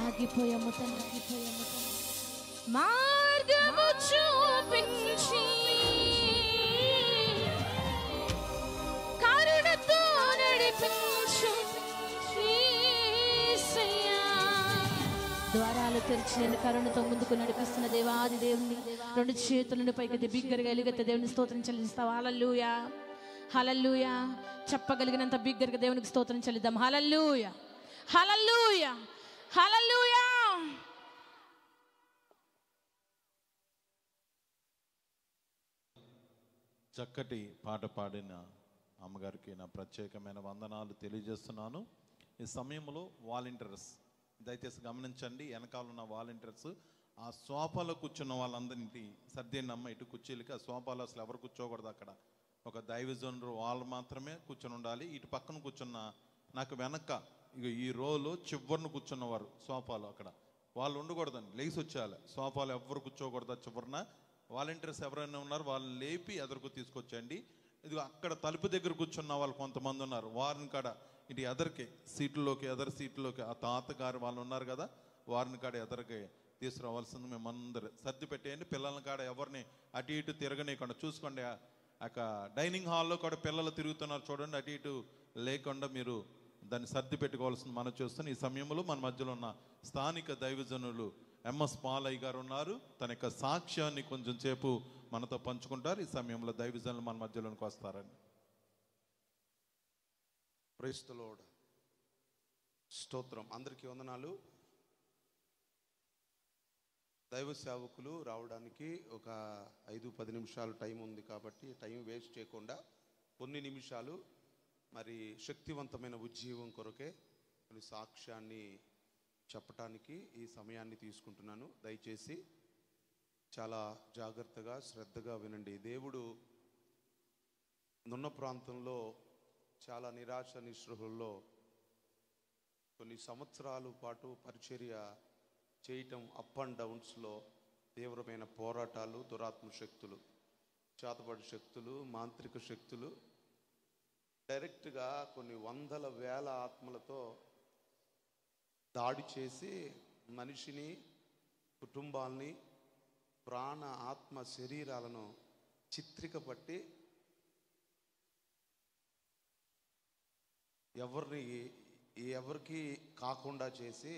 ఆగిపోయాము తండ్రి, మార్గము చూపించి కరుణతో నడిపించు యేసయ్యా. ద్వారాలు తెరిచిన కరుణతో ముందుకు నడిపిస్తున్న దేవాది దేవుని రెండు చేతులను పైకి బిగ్గరగా ఎలుగెత్తే దేవుని స్తోత్రం చెల్లిస్తావు. హల్లెలూయా, హల్లెలూయా. చెప్పగలిగినంత బిగ్గరగా దేవునికి స్తోత్రం చెల్లిద్దాం. హల్లెలూయా, హల్లెలూయా, హల్లెలూయా. చక్కటి పాట పాడిన అమ్మగారికి నా ప్రత్యేకమైన వందనాలు తెలియజేస్తున్నాను. ఈ సమయంలో వాలంటీర్స్ దయచేసి గమనించండి. వెనకాల ఉన్న వాలంటీర్స్ ఆ సోఫాలో కూర్చున్న వాళ్ళందరినీ సర్దేనమ్మ ఇటు కుర్చీలకి. ఆ సోఫాలో అసలు ఎవరు కూర్చోకూడదు. అక్కడ ఒక దైవజనుడు వాళ్ళు మాత్రమే కూర్చొని ఉండాలి. ఇటు పక్కన కూర్చున్న నాకు వెనక ఇక ఈ రోలో చివరిని కూర్చున్నవారు సోఫాలో అక్కడ వాళ్ళు ఉండకూడదండి, లేచి వచ్చేయాలి. సోఫాలో ఎవరు కూర్చోకూడదు. చివరిన వాలంటీర్స్ ఎవరైనా ఉన్నారు వాళ్ళు లేపి ఎదురుకు తీసుకొచ్చండి. ఇది అక్కడ తలుపు దగ్గర కూర్చున్న వాళ్ళు కొంతమంది ఉన్నారు, వారిని కాడ ఇటు ఎదరికి సీట్లోకి ఎదరు సీట్లోకి ఆ తాతగారు వాళ్ళు ఉన్నారు కదా, వారిని కాడ ఎదరికి తీసుకురావాల్సింది మేమందరూ సర్ది పెట్టేయండి. పిల్లల కాడ ఎవరిని అటు ఇటు తిరగనీయకుండా చూసుకోండి. డైనింగ్ హాల్లో కూడా పిల్లలు తిరుగుతున్నారు చూడండి, అటు ఇటు లేకుండా మీరు దాన్ని సర్ది పెట్టుకోవాల్సింది మనం చూస్తున్నాం. ఈ సమయంలో మన మధ్యలో ఉన్న స్థానిక దైవజనులు ఎంఎస్ పాలయ్య గారు ఉన్నారు. తన యొక్క సాక్ష్యాన్ని కొంచెం సేపు మనతో పంచుకుంటారు. ఈ సమయంలో దైవజనులు మన మధ్యలోనికి వస్తారని. Praise the Lord. స్తోత్రం. అందరికీ వందనాలు. దైవ సేవకులు రావడానికి ఒక 5-10 నిమిషాలు టైం ఉంది కాబట్టి టైం వేస్ట్ చేయకుండా కొన్ని నిమిషాలు మరి శక్తివంతమైన ఉజ్జీవం కొరకే కొన్ని సాక్ష్యాన్ని చెప్పటానికి ఈ సమయాన్ని తీసుకుంటున్నాను. దయచేసి చాలా జాగ్రత్తగా శ్రద్ధగా వినండి. దేవుడు నున్న ప్రాంతంలో చాలా నిరాశ నిస్పృహల్లో కొన్ని సంవత్సరాల పాటు పరిచర్య చేయటం, అప్ అండ్ డౌన్స్లో తీవ్రమైన పోరాటాలు, దురాత్మ శక్తులు, చేతబడి శక్తులు, మాంత్రిక శక్తులు డైరెక్ట్గా కొన్ని వందల వేల ఆత్మలతో దాడి చేసి మనిషిని, కుటుంబాల్ని, ప్రాణ ఆత్మ శరీరాలను చిత్రికపట్టి ఎవరికి కాకుండా చేసి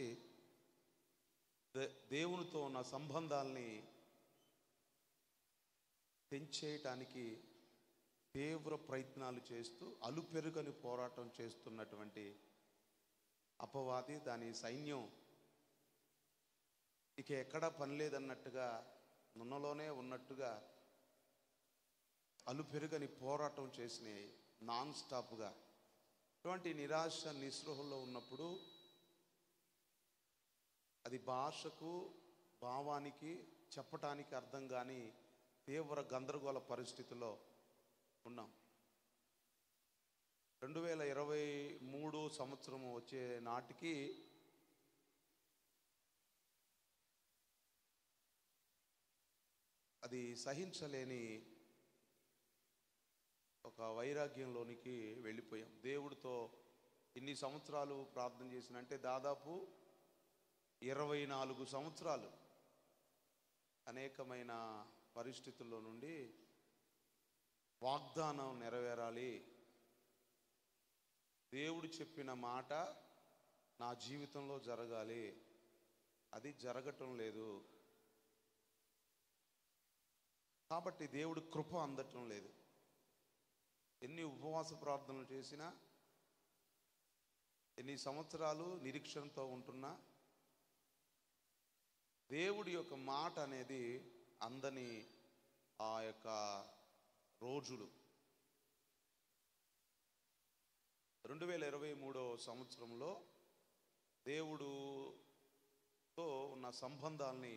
దేవునితో ఉన్న సంబంధాల్ని తెంచేయటానికి తీవ్ర ప్రయత్నాలు చేస్తూ అలుపెరుగని పోరాటం చేస్తున్నటువంటి అపవాది, దాని సైన్యం ఇక ఎక్కడా పని లేదన్నట్టుగా, నున్నలోనే ఉన్నట్టుగా అలుపెరుగని పోరాటం చేసినాయి నాన్ స్టాప్గా. ఇటువంటి నిరాశ నిస్పృహల్లో ఉన్నప్పుడు అది భాషకు, భావానికి, చెప్పటానికి అర్థం కాని తీవ్ర గందరగోళ పరిస్థితిలో ఉన్నాం. 2023 సంవత్సరం వచ్చే నాటికి అది సహించలేని ఒక వైరాగ్యంలోనికి వెళ్ళిపోయాం. దేవుడితో ఇన్ని సంవత్సరాలు ప్రార్థన చేసిన, అంటే దాదాపు 24 సంవత్సరాలు అనేకమైన పరిస్థితుల్లో నుండి వాగ్దానం నెరవేరాలి, దేవుడు చెప్పిన మాట నా జీవితంలో జరగాలి, అది జరగటం లేదు. కాబట్టి దేవుడి కృప అందటం లేదు. ఎన్ని ఉపవాస ప్రార్థనలు చేసినా, ఎన్ని సంవత్సరాలు నిరీక్షణతో ఉంటున్నా దేవుడి యొక్క మాట అనేది అందని ఆ యొక్క రోజులు 2023 సంవత్సరంలో దేవుడుతో ఉన్న సంబంధాల్ని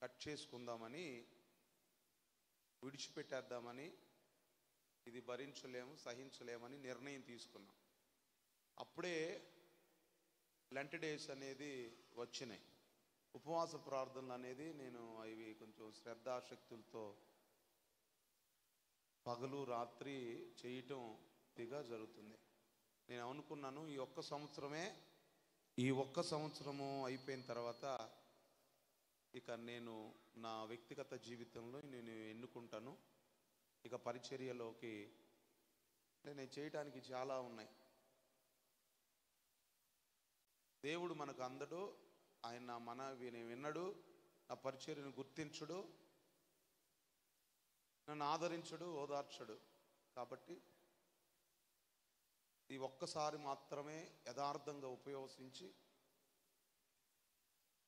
కట్ చేసుకుందామని, విడిచిపెట్టేద్దామని, ఇది భరించలేము, సహించలేమని నిర్ణయం తీసుకున్నాం. అప్పుడే లెంట్ డేస్ అనేది వచ్చినాయి. ఉపవాస ప్రార్థనలు అనేది నేను అవి కొంచెం శ్రద్ధాశక్తులతో పగలు రాత్రి చేయటం దిగా జరుగుతుంది. నేను అనుకున్నాను ఈ ఒక్క సంవత్సరము అయిపోయిన తర్వాత ఇక నేను నా వ్యక్తిగత జీవితంలో నేను ఎన్నుకుంటాను, ఇక పరిచర్యలోకి నేను చేయటానికి చాలా ఉన్నాయి. దేవుడు మనకు అందడు, ఆయన మనవిని విన్నడు, నా పరిచర్యను గుర్తించడు, నన్ను ఆదరించడు, ఓదార్చడు. కాబట్టి ఈ ఒక్కసారి మాత్రమే యథార్థంగా ఉపయోగించి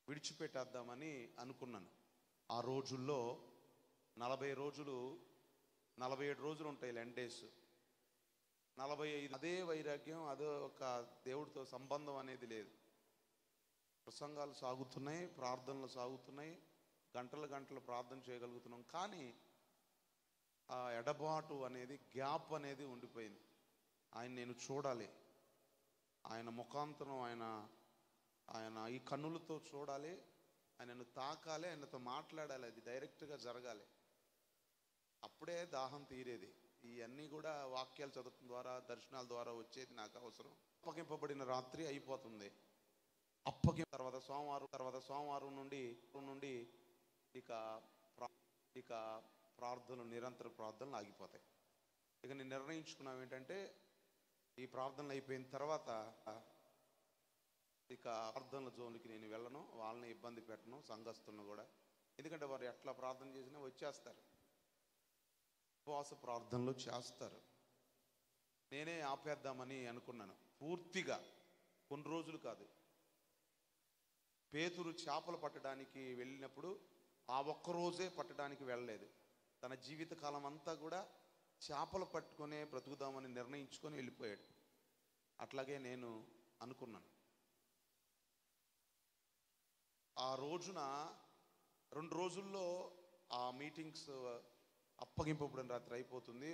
విడిచిపెట్టేద్దామని అనుకున్నాను. ఆ రోజుల్లో 40 రోజులు, 47 రోజులు ఉంటాయి లెంట్ డేస్. 45 అదే వైరాగ్యం, అదే ఒక దేవుడితో సంబంధం అనేది లేదు. ప్రసంగాలు సాగుతున్నాయి, ప్రార్థనలు సాగుతున్నాయి, గంటలు ప్రార్థన చేయగలుగుతున్నాం. కానీ ఆ ఎడబాటు అనేది, గ్యాప్ అనేది ఉండిపోయింది. ఆయన నేను చూడాలి, ఆయన ముఖాంతరం, ఆయన ఈ కన్నులతో చూడాలి, ఆయనను తాకాలి, ఆయనతో మాట్లాడాలి, అది డైరెక్ట్గా జరగాలి. అప్పుడే దాహం తీరేది. ఇవన్నీ కూడా వాక్యాలు చదవడం ద్వారా, దర్శనాల ద్వారా వచ్చేది నాకు అవసరం. అప్పగింపబడిన రాత్రి అయిపోతుంది. తర్వాత సోమవారం నుండి ఇక ప్రార్థనలు, నిరంతర ప్రార్థనలు ఆగిపోతాయి. ఇక నేను నిర్ణయించుకున్నాం ఏంటంటే ఈ ప్రార్థనలు అయిపోయిన తర్వాత ఇక ప్రార్థనల జోన్కి నేను వెళ్ళను, వాళ్ళని ఇబ్బంది పెట్టను, సంఘస్థులను కూడా. ఎందుకంటే వారు ఎట్లా ప్రార్థన చేసినా వచ్చేస్తారు, ఉపవాస ప్రార్థనలు చేస్తారు. నేనే ఆపేద్దామని అనుకున్నాను పూర్తిగా, కొన్ని రోజులు కాదు. పేతురు చేపలు పట్టడానికి వెళ్ళినప్పుడు ఆ ఒక్కరోజే పట్టడానికి వెళ్ళలేదు, తన జీవితకాలం అంతా కూడా చేపలు పట్టుకునే బ్రతుకుదామని నిర్ణయించుకొని వెళ్ళిపోయాడు. అట్లాగే నేను అనుకున్నాను. ఆ రోజున 2 రోజుల్లో ఆ మీటింగ్స్ అప్పగింపబడిన రాత్రి అయిపోతుంది.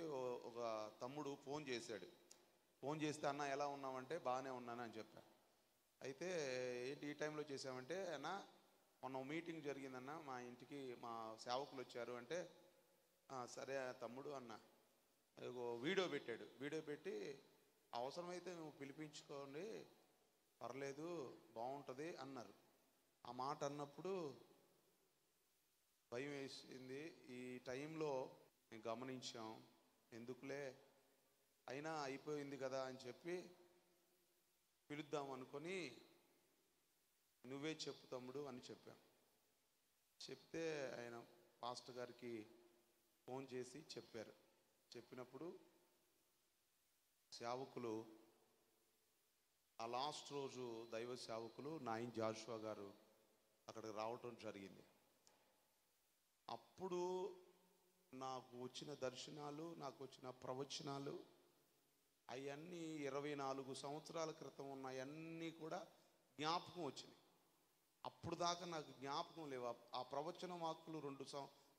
ఒక తమ్ముడు ఫోన్ చేశాడు. ఫోన్ చేస్తే అన్న ఎలా ఉన్నామంటే బాగానే ఉన్నాను అని చెప్పాను. అయితే ఏంటి ఈ టైంలో చేసామంటే, అన్న మొన్న మీటింగ్ జరిగిందన్న, మా ఇంటికి మా సేవకులు వచ్చారు అంటే, సరే తమ్ముడు అన్న. వీడియో పెట్టాడు. వీడియో పెట్టి అవసరమైతే నువ్వు పిలిపించుకోండి, పర్లేదు, బాగుంటుంది అన్నారు. ఆ మాట అన్నప్పుడు భయం వేసింది. ఈ టైంలో మేము గమనించాం, ఎందుకులే అయినా అయిపోయింది కదా అని చెప్పి పిలుద్దాం అనుకొని, నువ్వే చెప్పు తమ్ముడు అని చెప్పాం. చెప్తే ఆయన పాస్టర్ గారికి ఫోన్ చేసి చెప్పారు. చెప్పినప్పుడు సేవకులు, ఆ లాస్ట్ రోజు దైవ సేవకులు నాయన్ జాషువా గారు అక్కడికి రావటం జరిగింది. అప్పుడు నాకు వచ్చిన దర్శనాలు, నాకు వచ్చిన ప్రవచనాలు అవన్నీ 24 సంవత్సరాల క్రితం ఉన్నవన్నీ కూడా జ్ఞాపకం వచ్చినాయి. అప్పుడు దాకా నాకు జ్ఞాపకం లేవు. ఆ ప్రవచన వాక్కులు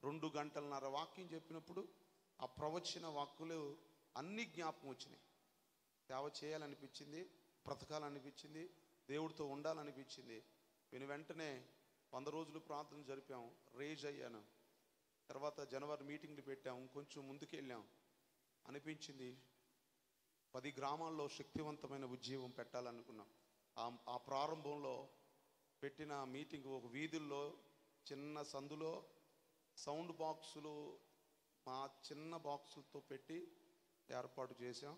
2 గంటలన్నర వాక్యం చెప్పినప్పుడు ఆ ప్రవచన వాక్కులు అన్నీ జ్ఞాపకం వచ్చినాయి. సేవ చేయాలనిపించింది, బ్రతకాలనిపించింది, దేవుడితో ఉండాలనిపించింది. వెంటనే 100 రోజులు ప్రార్థన జరిపాం, రేజ్ అయ్యాను. తర్వాత జనవరి మీటింగ్లు పెట్టాం, కొంచెం ముందుకెళ్ళాం. అనిపించింది 10 గ్రామాల్లో శక్తివంతమైన ఉద్యమం పెట్టాలనుకున్నాం. ఆ ప్రారంభంలో పెట్టిన మీటింగ్ ఒక వీధుల్లో చిన్న సందులో సౌండ్ బాక్సులు, మా చిన్న బాక్సులతో పెట్టి ఏర్పాటు చేసాం.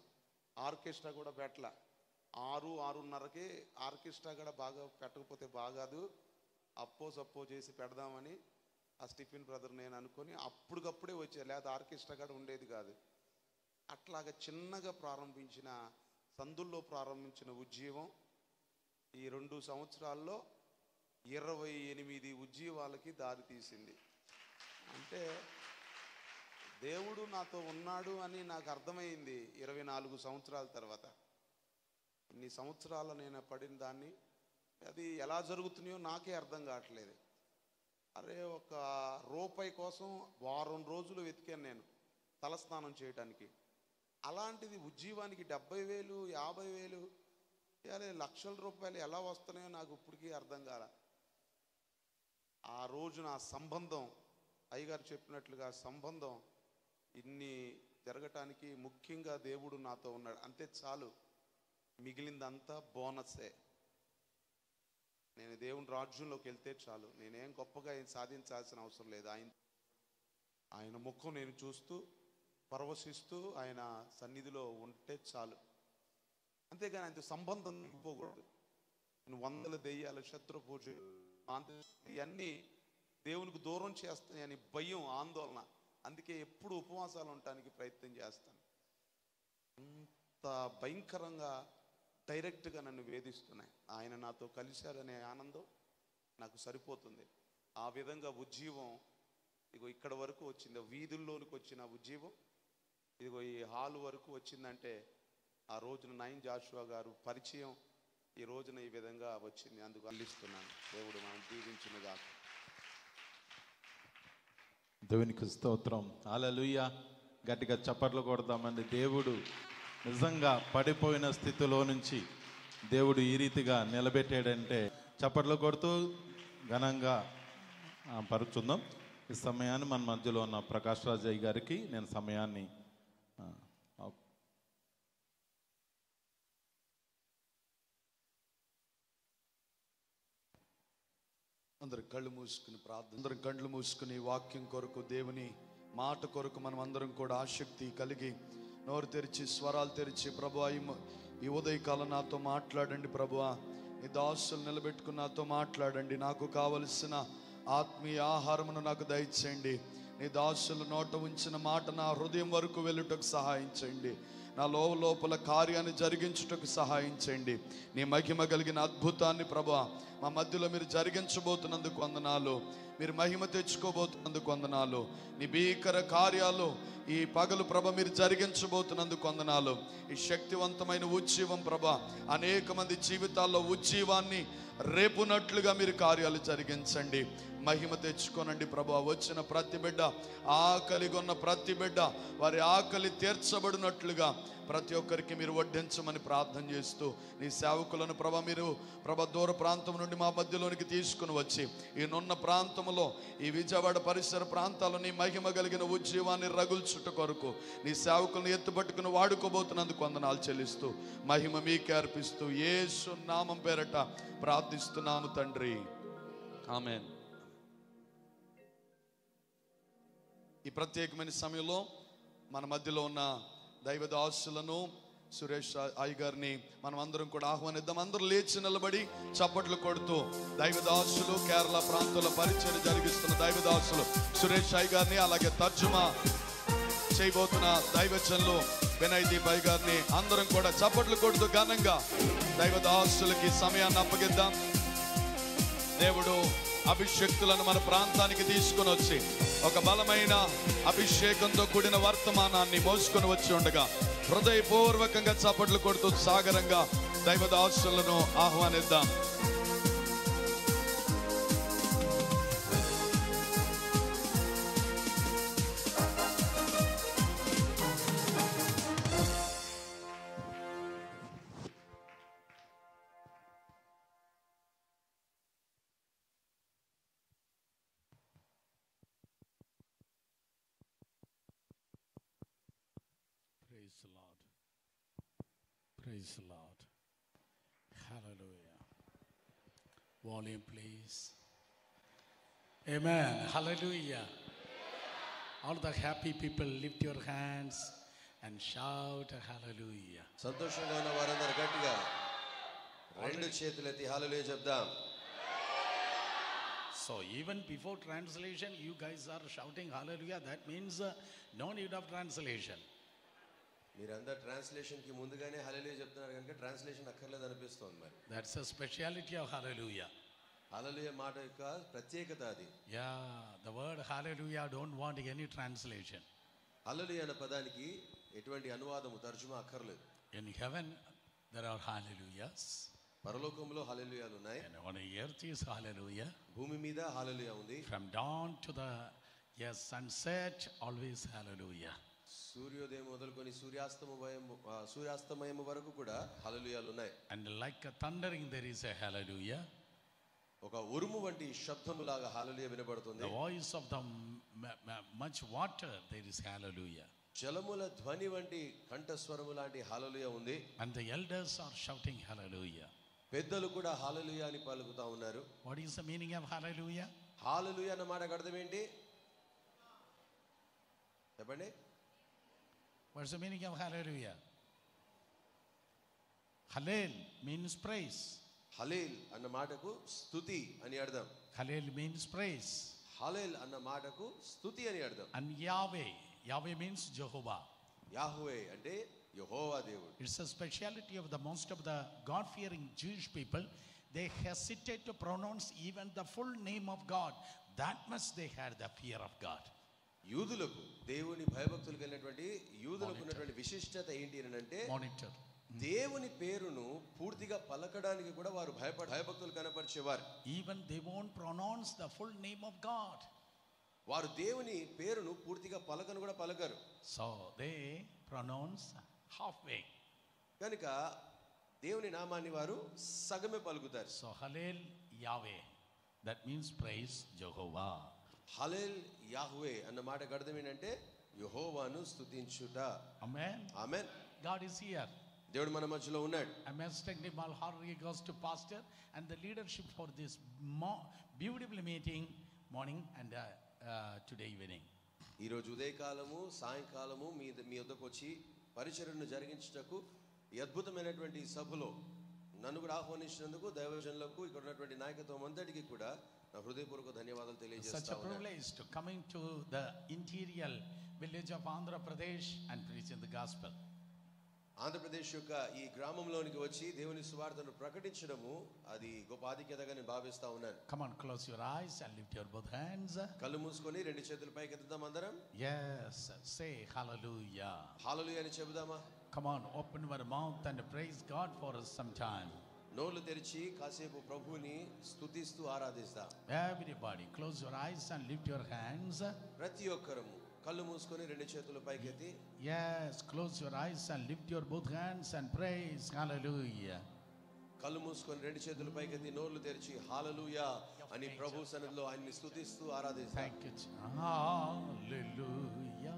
ఆర్కెస్ట్రా కూడా పెట్టలా. 6-6:30కి ఆర్కెస్ట్రా కూడా బాగా పెట్టకపోతే బాగాదు, సప్పో చేసి పెడదామని ఆ స్టిఫెన్ బ్రదర్ నేను అనుకొని అప్పటికప్పుడే వచ్చా, లేదా ఆర్కెస్ట్రా కూడా ఉండేది కాదు. అట్లాగా చిన్నగా ప్రారంభించిన, సందుల్లో ప్రారంభించిన ఉద్యమం ఈ 2 సంవత్సరాల్లో 28 ఉద్యమాలకి దారి తీసింది. అంటే దేవుడు నాతో ఉన్నాడు అని నాకు అర్థమైంది 24 సంవత్సరాల తర్వాత. ఇన్ని సంవత్సరాలు నేను పడిన దాన్ని, అది ఎలా జరుగుతున్నాయో నాకే అర్థం కావట్లేదు. అరే, ఒక రూపాయి కోసం వారం రోజులు వెతికాను నేను తలస్నానం చేయడానికి. అలాంటిది ఉద్యమానికి 70,000, 50,000, అరే లక్షల రూపాయలు ఎలా వస్తున్నాయో నాకు ఇప్పటికీ అర్థం కాల. ఆ రోజున ఆ సంబంధం, అయ్యగారు చెప్పినట్లుగా సంబంధం ఇన్ని జరగటానికి ముఖ్యంగా దేవుడు నాతో ఉన్నాడు. అంతే చాలు, మిగిలిందంతా బోనసే. నేను దేవుని రాజ్యంలోకి వెళ్తే చాలు, నేనేం గొప్పగా ఏం సాధించాల్సిన అవసరం లేదు. ఆయన ముఖం నేను చూస్తూ పరవశిస్తూ ఆయన సన్నిధిలో ఉంటే చాలు. అంతేగాని ఆయనతో సంబంధం పోకూడదు. నేను 100 దెయ్యాలు, శత్రు పూజ, ఇవన్నీ దేవునికి దూరం చేస్తాయని భయం, ఆందోళన. అందుకే ఎప్పుడు ఉపవాసాలు ఉండటానికి ప్రయత్నం చేస్తాను. అంత భయంకరంగా డైరెక్ట్గా నన్ను వేధిస్తున్నాయి. ఆయన నాతో కలిశారనే ఆనందం నాకు సరిపోతుంది. ఆ విధంగా ఉజ్జీవం ఇగో ఇక్కడ వరకు వచ్చింది. వీధుల్లోనికి వచ్చిన ఉజ్జీవం ఇదిగో ఈ హాల్ వరకు వచ్చిందంటే ఆ రోజున నాయన్ జాషువా గారు పరిచయం ఈ రోజున ఈ విధంగా వచ్చింది. అందుకు అల్లిస్తున్నాను. దేవుడు మనం దీవించునుగా. దేవునికి స్తోత్రం. హల్లెలూయా. గట్టిగా చప్పట్లు కొడతామండి. దేవుడు నిజంగా పడిపోయిన స్థితిలో నుంచి దేవుడు ఈ రీతిగా నిలబెట్టాడంటే చప్పట్లు కొడుతూ ఘనంగా పరుచుందాం. ఈ సమయాన్ని మన మధ్యలో ఉన్న ప్రకాష్ రాజయ్య గారికి నేను సమయాన్ని అందరం కళ్ళు మూసుకుని ప్రార్థన, అందరం కళ్ళు మూసుకుని వాక్యం కొరకు, దేవుని మాట కొరకు మనం అందరం కూడా ఆసక్తి కలిగి నోరు తెరిచి స్వరాలు తెరిచి ప్రభువా ఈ ఉదయకాలం నాతో మాట్లాడండి ప్రభువా. నీ దాసులు నిలబెట్టుకుని నాతో మాట్లాడండి. నాకు కావలసిన ఆత్మీయ ఆహారమును నాకు దయచేయండి. నీ దాసులు నోట ఉంచిన మాట నా హృదయం వరకు వెళ్ళుటకు సహాయం చేయండి. నా లోపల కార్యాన్ని జరిగించుటకు సహాయం చేయండి. నీ మహిమ కలిగిన అద్భుతాన్ని ప్రభువా మా మధ్యలో మీరు జరిగించబోతున్నందుకు వందనాలు. మీరు మహిమ తెచ్చుకోబోతున్నందుకు వందనాలు. నీ భీకర కార్యాలు ఈ పగలు ప్రభ మీరు జరిగించబోతున్నందుకు వందనాలు. ఈ శక్తివంతమైన ఉజ్జీవం ప్రభ అనేక మంది జీవితాల్లో ఉజ్జీవాన్ని రేపునట్లుగా మీరు కార్యాలు జరిగించండి. మహిమ తెచ్చుకోనండి ప్రభా. వచ్చిన ప్రతి బిడ్డ, ఆకలిగొన్న ప్రతి బిడ్డ వారి ఆకలి తీర్చబడినట్లుగా ప్రతి ఒక్కరికి మీరు వడ్డించమని ప్రార్థన చేస్తూ నీ సేవకులను ప్రభా మీరు దూర ప్రాంతం నుండి మా మధ్యలోనికి తీసుకుని వచ్చి ఈ నున్న ప్రాంతంలో ఈ విజయవాడ పరిసర ప్రాంతాల్లో నీ మహిమ కలిగిన ఉజ్జీవాన్ని రగుల్చుట కొరకు నీ సేవకులను ఎత్తుపట్టుకుని వాడుకోబోతున్నందుకు వందనాలు చెల్లిస్తూ మహిమ మీకే అర్పిస్తూ యేసు నామం పేరట ప్రార్థిస్తున్నాము తండ్రి, ఆమేన్. ఈ ప్రత్యేకమైన సమయంలో మన మధ్యలో ఉన్న దైవదాసులను సురేష్ అయ్య గారిని మనం అందరం కూడా ఆహ్వానిద్దాం. అందరూ లేచి నిలబడి చప్పట్లు కొడుతూ దైవదాసులు కేరళ ప్రాంతంలో పరిచయం జరిగిస్తున్న దైవదాసులు సురేష్ అయ్య గారిని, అలాగే తర్జుమా చేయబోతున్న దైవజనులు వినయ్ దీప్ అయ్య గారిని అందరం కూడా చప్పట్లు కొడుతూ ఘనంగా దైవదాసులకి సమయాన్ని అప్పగిద్దాం. దేవుడు అభిషేక్తులను మన ప్రాంతానికి తీసుకుని వచ్చి ఒక బలమైన అభిషేకంతో కూడిన వర్తమానాన్ని మోసుకొని వచ్చి ఉండగా హృదయపూర్వకంగా చప్పట్లు కొడుతూ సాగరంగా దైవదాసులను ఆహ్వానిద్దాం. Praise the Lord. Praise the Lord. Hallelujah. Volume, please. Amen. Hallelujah. All the happy people, lift your hands and shout hallelujah. సంతోషంగా ఉన్న వారందరూ గట్టిగా రెండు చేతులెత్తి హల్లెలూయా చెప్దాం. So even before translation, you guys are shouting hallelujah. That means no need of translation. మీరందరూ translation కి ముందుగానే హల్లెలూయా చెప్తున్నారు కనుక ట్రాన్స్లేషన్ అక్కర్లేదు అనిపిస్తుంది. మరి That's a speciality of hallelujah. హల్లెలూయా మాట యొక్క ప్రత్యేకత అది. Yeah, the word hallelujah don't want any translation. హల్లెలూయా అనే పదానికి ఎటువంటి అనువాదము తర్జుమా అక్కర్లేదు. In heaven there are hallelujahs. పరలోకంలో హల్లెలూయాలు ఉన్నాయి. And on earth is hallelujah. భూమి మీద హల్లెలూయా ఉంది. From dawn to the sunset, always hallelujah. సూర్యోదయం మొదలుకొని సూర్యాస్తమయం వరకు కూడా హల్లెలూయాలు ఉన్నాయి. And like a thundering there is a hallelujah. ఒక ఉరుము వంటి శబ్దములాగా హల్లెలూయా వినబడుతుంది. The voice of the much water there is hallelujah. జలముల ధ్వని వంటి కంఠస్వరము లాంటి హల్లెలూయా ఉంది. And the elders are shouting hallelujah. పెద్దలు కూడా హల్లెలూయా అని పలుకుతా ఉన్నారు. What is the meaning of hallelujah? హల్లెలూయా అన్న మాటకు అర్థం ఏంటి చెప్పండి? What's the meaning of hallelujah? Hallel means praise. Hallel అన్న మాటకు స్తుతి అని అర్థం. Hallel means praise. హలేల్ అన్న మాటకు స్తుతి అని అర్థం. And Yahweh means Jehovah. యాహోవే అంటే యెహోవా దేవుడు. It's a speciality of the most of the God-fearing Jewish people. They hesitate to pronounce even the full name of God. That much they had the fear of God. యూదులకు దేవుని భయభక్తులు కలిగినటువంటి యూదులకు ఉన్నటువంటి విశిష్టత ఏంటి అంటే Monitor. దేవుని పేరును పూర్తిగా పలకడానికి కూడా వారు భయభక్తులు కనపరిచేవారు. Even they won't pronounce the full name of God. వారు దేవుని పేరును పూర్తిగా పలకను కూడా పలకరు. So they pronounce halfway. కనుక దేవుని నామాన్ని వారు సగమే పలుకుతారు. So Hallel Yahweh, that means praise Jehovah. Hallel Yahweh అన్న మాటకు అర్థం ఏంటంటే యెహోవాను స్తుతించుట. Amen. Amen. God is here. దేవుడు మన మధ్యలో ఉన్నాడు. I'm extending my heart regards to pastor and the leadership for this beautiful meeting morning and today evening. ఈ రోజు ఉదయకాలము సాయంకాలము మీ వద్దకు వచ్చి పరిచర్యను జరిగించుటకు ఈ అద్భుతమైనటువంటి సభలో నన్ను కూడా ఆహ్వానించినందుకు దైవజనులకు ఇక్కడ ఉన్నటువంటి నాయకత్వం అంతటికి కూడా నా హృదయపూర్వక ధన్యవాదాలు Such a తెలియజేస్తాను. privilege to coming to the interior village of Andhra Pradesh and preaching the gospel. Andhra Pradesh యొక్క ఈ గ్రామంలోనికి వచ్చి దేవుని సువార్తను ప్రకటించడము అది గొప్ప ఆధిక్యతగా నేను భావిస్తా ఉన్నాను. Come on, close your eyes and lift your both hands. కళ్ళు మూసుకొని రెండు చేతులు పైకి ఎత్తుదాం అందరం. Yes, say hallelujah. హల్లెలూయా అని చెబుదామా? Come on, open your mouth and praise God for us sometime. నోళ్ళు తెరిచి కాసేపు ప్రభువుని స్తుతిస్తూ ఆరాధిస్తాం. Everybody, close your eyes and lift your hands. ప్రతి ఒక్కరము కళ్ళు మూసుకొని రెండు చేతులు పైకెత్తి. Yes, close your eyes and lift your both hands and praise hallelujah. కళ్ళు మూసుకొని రెండు చేతులు పైకెత్తి నోళ్ళు తెరిచి హల్లెలూయా అని ప్రభు సన్నిధిలో ఆయన్ని స్తుతిస్తూ ఆరాధిస్తాం. Thank you. Hallelujah.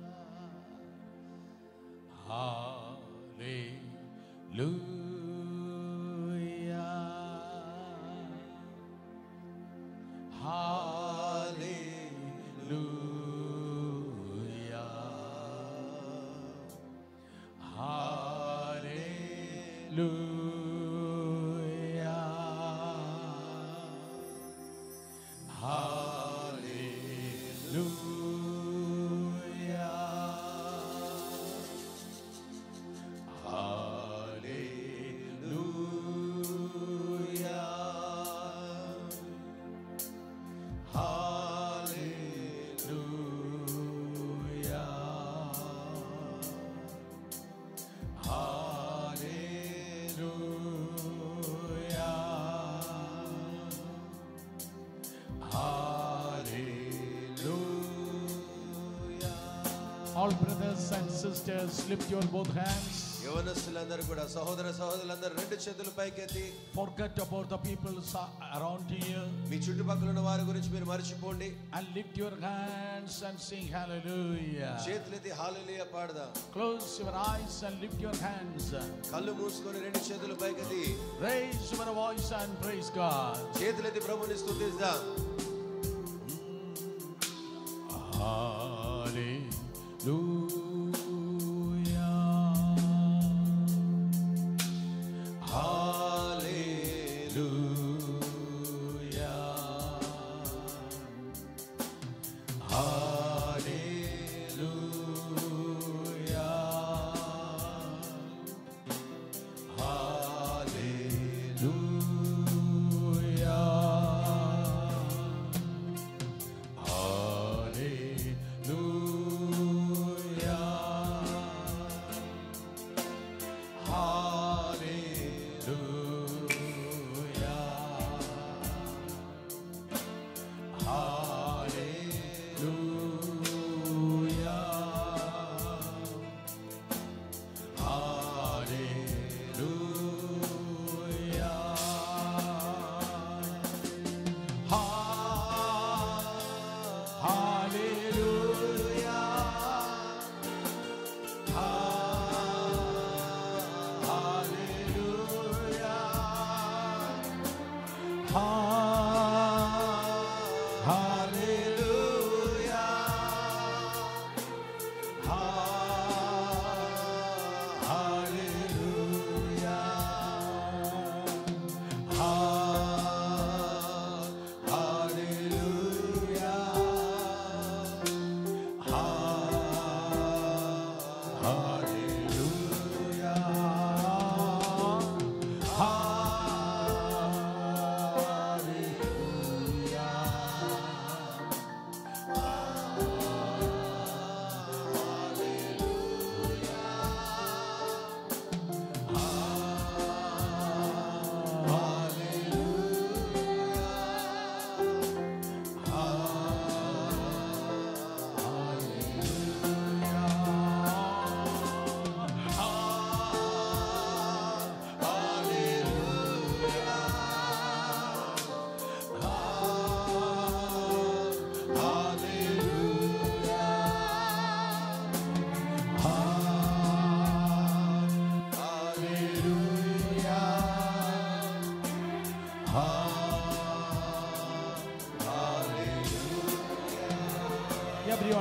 Hallelujah. All brothers and sisters, lift your both hands. యవనస్తులందరూ కూడా సహోదర సహోదరులందరూ రెండు చేతులు పైకెత్తి. Forget about the people around you. మీ చుట్టుపక్కల ఉన్న వారి గురించి మీరు మర్చిపోండి. And lift your hands and sing hallelujah. చేతులెత్తి హల్లెలూయా పాడదాం. Close your eyes and lift your hands. కళ్ళు మూసుకొని రెండు చేతులు పైకెత్తి. Raise your voice and praise God. చేతులెత్తి ప్రభువుని స్తుతిద్దాం.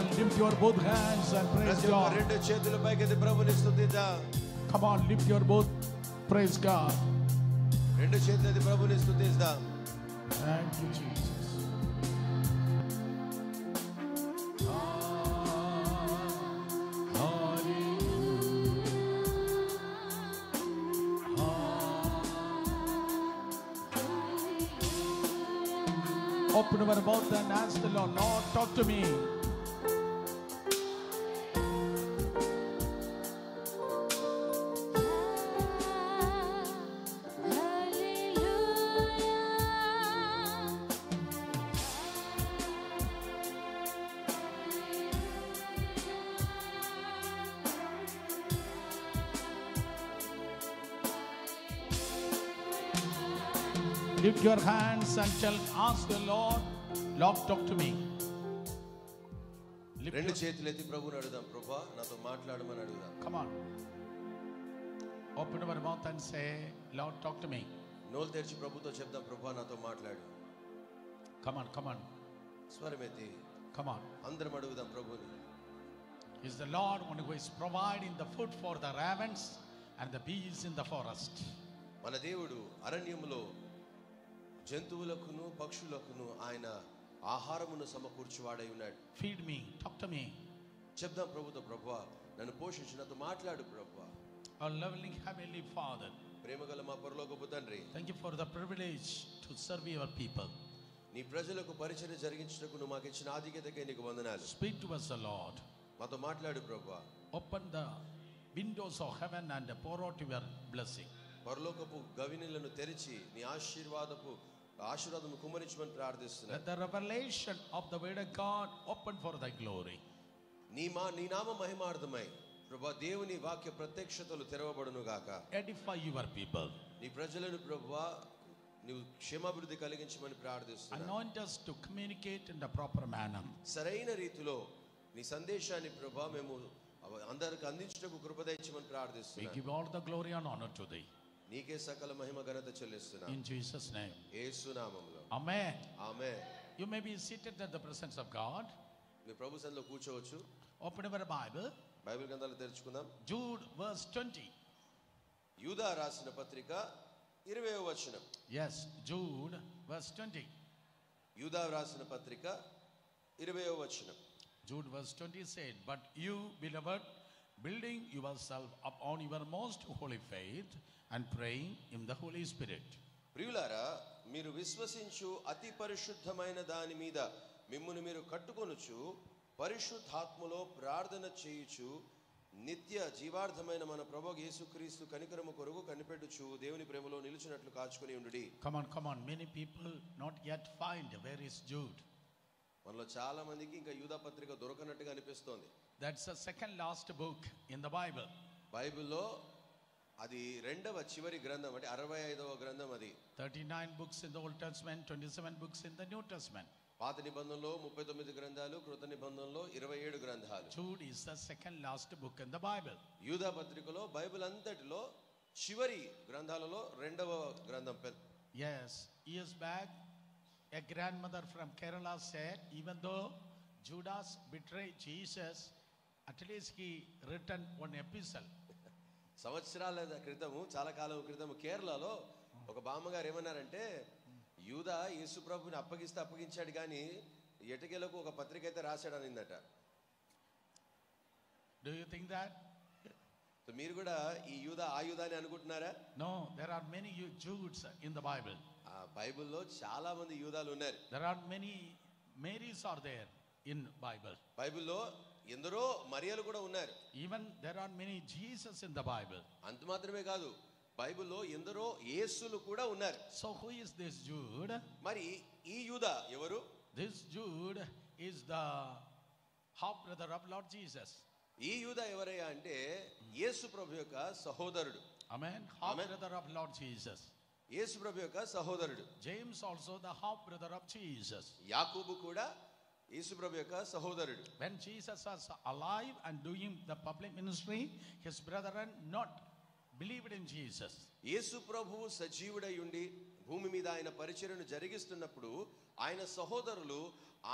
on, lift your both hands and praise ప్రతి ఒక్క God. రెండు చేతుల పైకెత్తి ప్రభుని స్తుతిద్దాం. Come on, lift your both. Praise God. రెండు చేతులెత్తి ప్రభుని స్తుతిద్దాం. Thank you, Jesus. Open our mouth and ask the Lord, Lord, talk to me. Lift your hands and ask the Lord, Lord, talk to me. Lift రెండు your- చేతులెత్తి ప్రభుని అడుగుదాం. ప్రభువా నాతో మాట్లాడమని అడుగుదాం. Come on. Open our mouth and say, Lord, talk to me. నోలు తెరిచి ప్రభుతో చెప్దాం. ప్రభువా నాతో మాట్లాడు. Come on, come on, స్వరమెత్తి come on. అందరం అడుగుదాం ప్రభుని. Is the Lord one who is providing the food for the ravens and the bees in the forest. మన దేవుడు అరణ్యములో జంతువులకును పక్షులకును ఆయన ఆహారమును సమకూర్చువాడై ఉన్నాడు. Feed me, talk to me. చెప్దాం ప్రభుతో, ప్రభువా నన్ను పోషించు, నాతో మాట్లాడు ప్రభువా. Our loving Heavenly Father, ప్రేమగల మా పరలోకపు తండ్రి, thank you for the privilege to serve your people. నీ ప్రజలకు పరిచర్య జరిగించుటకు నువ్వు మాకు ఇచ్చిన ఆధిక్యతకై నీకు వందనాలు. Speak to us, O Lord. మాతో మాట్లాడు ప్రభువా. Open the windows of heaven and pour out your blessing. పరలోకపు గవినులను తెరిచి నీ ఆశీర్వాదము కుమ్మరించమని ప్రార్థిస్తున్నాను. Let the revelation of the word of God open for thy glory. నీ నామ మహిమార్థమై ప్రభువా దేవుని వాక్య ప్రత్యక్షతలు తెరవబడును గాక. Edify your people. నీ ప్రజలను ప్రభువా నీవు క్షేమాభివృద్ధి కలిగించమని ప్రార్థిస్తున్నాను. Anoint us to communicate in the proper manner. సరైన రీతిలో నీ సందేశాన్ని ప్రభువా మేము అందరికి అందించుటకు కృప దయచేయమని We ప్రార్థిస్తున్నాను. give all the glory and honor to thee. నీకే సకల మహిమ ఘనత చెల్లిస్తున్నాను. In Jesus' name. యేసు నామములో Amen. Amen. You may be seated at the presence of God. మీ ప్రభు సన్నిధిలో కూర్చోవచ్చు. Open your Bible. బైబిల్ గ్రంథాలు తెరుచుకుందాం. Jude verse 20. యూదా రాసిన పత్రిక 20వ వచనం. Yes, Jude verse 20. యూదా రాసిన పత్రిక 20వ వచనం. Jude verse 20 said, but you, beloved, building yourself upon your most holy faith and praying in the Holy Spirit. ప్రియులారా, మీరు విశ్వసించు అతి పరిశుద్ధమైన దాని మీద మిమ్మును మీరు కట్టుకొనుచు పరిశుద్ధాత్మలో ప్రార్థన చేయుచు నిత్య జీవార్థమైన మన ప్రభువు యేసుక్రీస్తు కనికరము కొరకు కనిపెట్టుచు దేవుని ప్రేమలో నిలిచినట్లు కాచుకొని ఉండుడి. Come on. Many people not yet find where is Jude. మనలో చాలా మందికి ఇంకా యూదా పత్రిక దొరకనట్టుగా అనిపిస్తోంది. That's the second last book in the Bible. బైబిల్లో అది రెండవ చివరి గ్రంథం, అంటే 65వ గ్రంథం. అది 39 books in the Old Testament, 27 books in the New Testament. పాత నిబంధనలో 39 గ్రంథాలు, కృత నిబంధనలో 27 గ్రంథాలు. Jude is the second last book in the Bible. యూదా పత్రికలో బైబిల్ అంతటిలో చివరి గ్రంథాలలో రెండవ గ్రంథం. Yes, years back, a grandmother from Kerala said, even though Judas betrayed Jesus, at least he written one epistle. సంవత్సరాల క్రితము, చాలా కాలం క్రితము కేరళలో ఒక బామ్మగారు ఏమన్నారంటే, యూదా యేసు ప్రభుని అప్పగించాడు కానీ ఎటకేలకు ఒక పత్రిక అయితే రాశాడు అనిందట. Do you think that? So మీరు కూడా ఈ యూదా ఆ యూదా అని అనుకుంటున్నారా? No, there are many Judes in the Bible. ఆ బైబిల్లో చాలా మంది యూదాలు ఉన్నారు. There are many Marys are there in Bible. బైబిల్లో ఎందరో మరియలు కూడా ఉన్నారు. Even there are many Jesus in the Bible. అంత మాత్రమే కాదు, బైబిల్లో ఎందరో యేసులు కూడా ఉన్నారు. So who is this Jude? మరి ఈ యూదా ఎవరు? This Jude is the half brother of Lord Jesus. ఈ యూదా ఎవరయ్యా అంటే యేసు ప్రభు యొక్క సహోదరుడు. Amen. Half Amen. brother of Lord Jesus. యేసు ప్రభు యొక్క సహోదరుడు. James also the half brother of Jesus. యాకోబు కూడా యేసు ప్రభు యొక్క సహోదరుడు. When Jesus was alive and doing the public ministry, his brethren not believed in Jesus. యేసు ప్రభువు సజీవుడై ఉండి భూమి మీద ఆయన పరిచర్యను జరిగిస్తున్నప్పుడు ఆయన సహోదరులు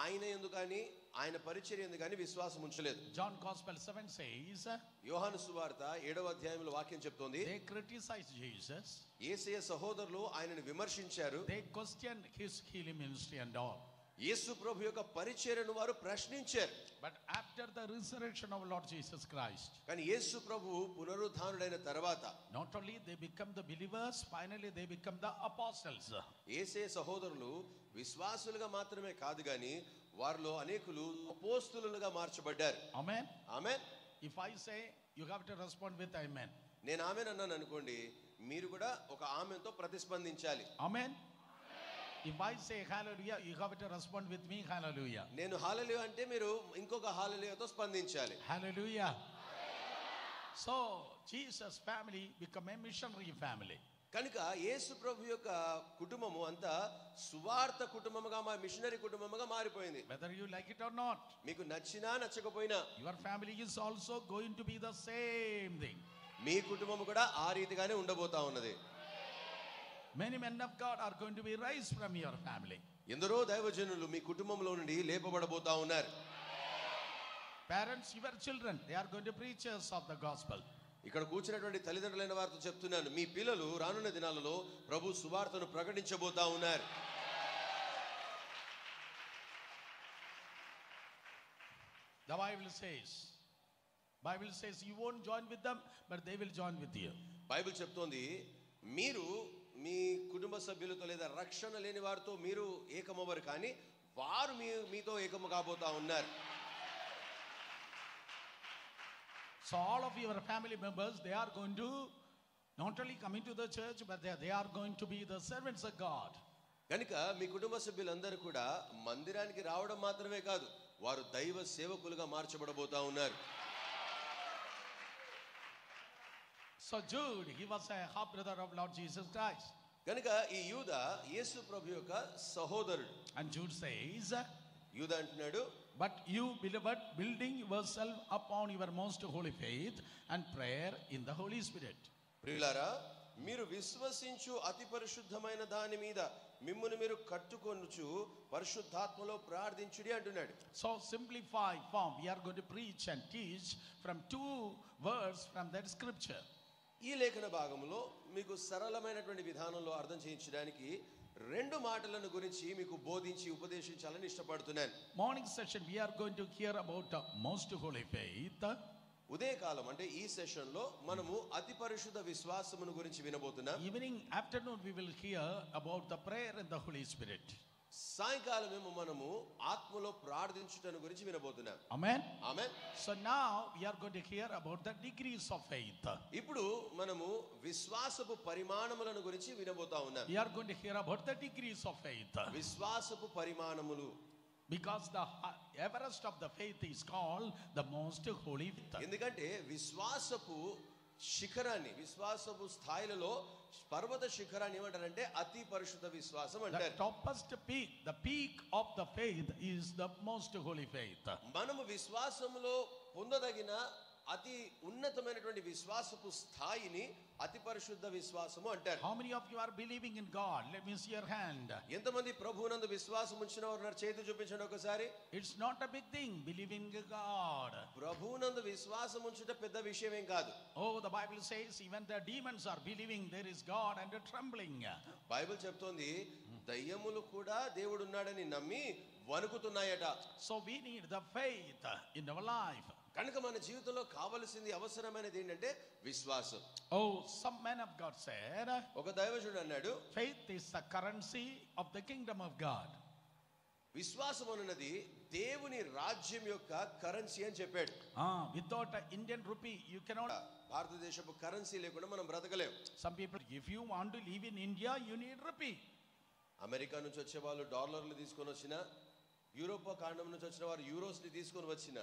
ఆయన యందు కానీ ఆయన పరిచర్య యందు కానీ విశ్వాసం ఉంచలేదు. John Gospel 7 says, యోహాను సువార్త 7వ అధ్యాయంలో వాక్యం చెప్తోంది, they criticized Jesus. యేసయ్య సహోదరులు ఆయనను విమర్శించారు. They questioned his healing ministry and all. యేసు ప్రభు యొక్క పరిచర్యను వారు ప్రశ్నించారు. But after the resurrection of Lord Jesus Christ, కానీ యేసు ప్రభువు పునరుద్ధానుడైన తర్వాత not only they become the believers, finally they become the apostles. యేసయ్య సహోదరులు విశ్వాసులుగా మాత్రమే కాదు గాని వారిలో అనేకులు అపోస్తలులుగా మార్చబడ్డారు. Amen. Amen. If I say, you have to respond with amen. నేను ఆమేన్ అన్నాను అనుకోండి, మీరు కూడా ఒక ఆమేన్తో ప్రతిస్పందించాలి. Amen. If I say hallelujah, you have to respond with me, hallelujah. నేను హల్లెలూయా అంటే మీరు ఇంకొక హల్లెలూయాతో స్పందించాలి. Hallelujah. So Jesus family become a missionary family. కనుక యేసు ప్రభు యొక్క కుటుంబము అంతా సువార్త కుటుంబముగా మిషనరీ కుటుంబముగా మారిపోయింది. Whether you like it or not, మీకు నచ్చినా నచ్చకపోయినా your family is also going to be the same thing. మీ కుటుంబం కూడా ఆ రీతిగానే ఉండబోతా ఉన్నది. Many men of God are going to be raised from your family. ఎందరో దైవజనులు మీ కుటుంబంలో నుండి లేపబడబోతా ఉన్నారు. Parents, your children, they are going to preachers of the gospel. ఇక్కడ కూర్చున్నటువంటి తల్లిదండ్రులైన వారితో చెప్తున్నాను, మీ పిల్లలు రానున్న దినాలలో ప్రభు సువార్తను ప్రకటించబోతా ఉన్నారు. The Bible says you won't join with them, but they will join with you. Bible చెప్తోంది, మీరు మీ కుటుంబ సభ్యులతో లేదా రక్షణ లేని వారితో మీరు ఏకమవ్వరు, కానీ వారు మీతో ఏకము కాబోతా ఉన్నారు. So all of your family members, they are going to not only come into the church, but they are going to be the servants of God. కనుక మీ కుటుంబ సభ్యులందరూ కూడా మందిరానికి రావడం మాత్రమే కాదు, వారు దైవ సేవకులుగా మార్చబడబోతా ఉన్నారు. So Jude, he was a half brother of Lord Jesus Christ. కనుక ఈ యూద యేసు ప్రభు యొక్క సహోదరుడు. And Jude says, యూద అంటున్నాడు, but you, beloved, building yourself upon your most holy faith and prayer in the Holy Spirit. ప్రియులారా, మీరు విశ్వసించు అతి పరిశుద్ధమైన దాని మీద మిమ్మును మీరు కట్టుకొనుచు పరిశుద్ధాత్మలో ప్రార్థించుడి అంటున్నాడు. So simplified form, we are going to preach and teach from 2 words from that scripture. ఈ లేఖన భాగంలో మీకు సరళమైనటువంటి విధానంలో అర్థం చేయించడానికి 2 మాటలను గురించి మీకు బోధించి ఉపదేశించాలని ఇష్టపడుతున్నాను. Morning session, we are going to hear about most holy faith. ఉదయకాలం అంటే ఈ సెషన్ లో మనము అతి పరిశుద్ధ విశ్వాసమును గురించి వినబోతున్నాం. Evening, afternoon, we will hear about the prayer in the Holy Spirit. సాయంకాలమేమో మనము ఆత్మలో ప్రార్థించుటను గురించి వినబోతున్నాం. Amen. Amen. So now we are going to hear about the degrees of faith. ఇప్పుడు మనము విశ్వాసపు పరిమాణములను గురించి వినబోతా ఉన్నాం. We are going to hear about the degrees of faith. విశ్వాసపు పరిమాణములు. Because the Everest of the faith is called the most holy faith. ఎందుకంటే విశ్వాసపు శిఖరాన్ని, విశ్వాసపు స్థాయిలలో పర్వత శిఖరాన్ని ఏమంటారంటే అతి పరిశుద్ధ విశ్వాసం The అంటారు. topmost peak, the peak of the faith is the most holy faith. మనము విశ్వాసములో పొందదగిన అతి ఉన్నతమైనటువంటి విశ్వాసపు స్థాయిని అతి పరిశుద్ధ విశ్వాసము అంటారు. How many of you are believing in God? Let me see your hand. ఎంతమంది ప్రభువునందు విశ్వాసం ఉంచిన వారు చేతి చూపించండి ఒకసారి. It's not a big thing, believing in God. ప్రభువునందు విశ్వాసం ఉంచుట పెద్ద విషయం ఏం కాదు. Oh, the Bible says even the demons are believing there is God and they're trembling. Bible చెప్తోంది దయ్యములు కూడా దేవుడు ఉన్నాడని నమ్మి వణుకుతున్నాయట. So we need the faith in our life. కనుక మన జీవితంలో కావలసింది, అవసరమైనది ఏంటంటే విశ్వాసం. Oh, some men of God said, ఒక దైవజనుడు అన్నాడు, faith is the currency of the kingdom of God. విశ్వాసం అన్నది దేవుని రాజ్యం యొక్క కరెన్సీ అని చెప్పాడు. Without an Indian rupee, you cannot. భారతదేశపు కరెన్సీ లేకుండా మనం బ్రతకలేం. Some people, if you want to live in India, you need rupee. America నుంచి వచ్చే వాళ్ళు డాలర్లు తీసుకొని వచ్చినా, యూరోపా ఖండం నుంచి వచ్చిన వారు యూరోస్ ని తీసుకొని వచ్చినా,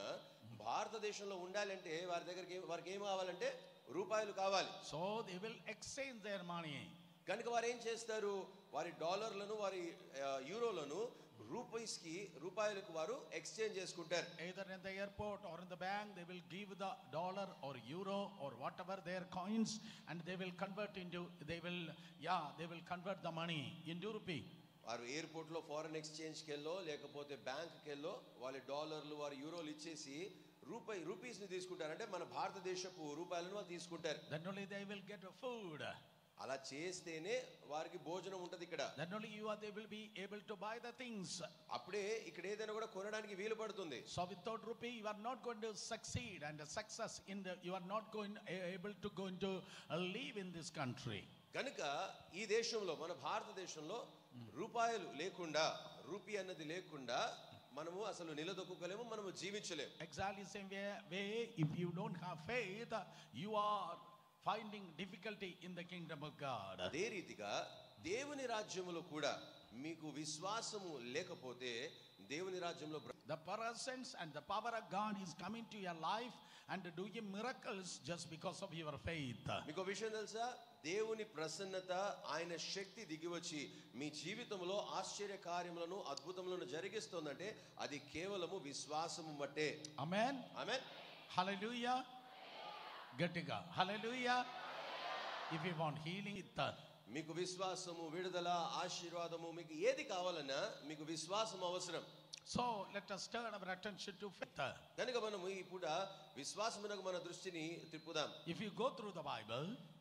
భారతదేశంలో ఉండాలంటే వారికి ఏం కావాలంటే రూపాయలు కావాలి. So they will exchange their money. కనుక వారు ఏం చేస్తారు, వారి డాలర్లను వారి యూరోలను రూపాయలకు వారు ఎక్స్చేంజ్ చేసుకుంటారు. Either in the airport or in the bank, they will give the dollar or euro or whatever their coins, and they will convert the money into rupee. వారు ఎయిర్పోర్ట్ లో ఫారెన్ ఎక్స్చేంజ్ కెళ్ళో లేకపోతే bank కెళ్ళో వాళ్ళ డాలర్లు వారు యూరోలు ఇచ్చేసి rupees ని తీసుకుంటారు. అంటే మన భారతదేశపు రూపాయలను వాళ్ళు తీసుకుంటారు. Then only they will get food. అలా చేస్తేనే వారికి భోజనం ఉంటది ఇక్కడ. Then only they will be able to buy the things. అప్పుడే ఇక్కడ ఏదైనా కూడా కొనడానికి వీలు పడుతుంది. So without rupee you are not going to succeed, and success you are not able to live in this country. కనుక ఈ దేశంలో మన భారతదేశంలో రూపాయలు లేకుండా రూపీ అన్నది లేకుండా మనము అసలు నిలదొక్కుకోలేము, మనము జీవించలేము. Exactly same way if you don't have faith you are finding difficulty in the kingdom of God. అదే రీతిగా దేవుని రాజ్యములో కూడా మీకు విశ్వాసము లేకపోతే దేవుని రాజ్యంలో the presence and the power of God is coming to your life and doing miracles just because of your faith. మీకు విషయం తెలుసా, దేవుని ప్రసన్నత ఆయన శక్తి దిగి వచ్చి మీ జీవితంలో ఆశ్చర్య కార్యములను అద్భుతములను జరిగిస్తుందంటే అది కేవలము విశ్వాసము బట్టే. ఆమేన్ ఆమేన్. హల్లెలూయా. గట్టిగా హల్లెలూయా. ఇఫ్ యు వాంట్ హీలింగ్, మీకు విశ్వాసము, విడుదల, ఆశీర్వాదము మీకు ఏది కావాలన్నా మీకు విశ్వాసం అవసరం. So let us turn our attention to faith. కనుక మనము ఈ పూట విశ్వాసమునకు మన దృష్టిని తిప్పుదాం. If you go through the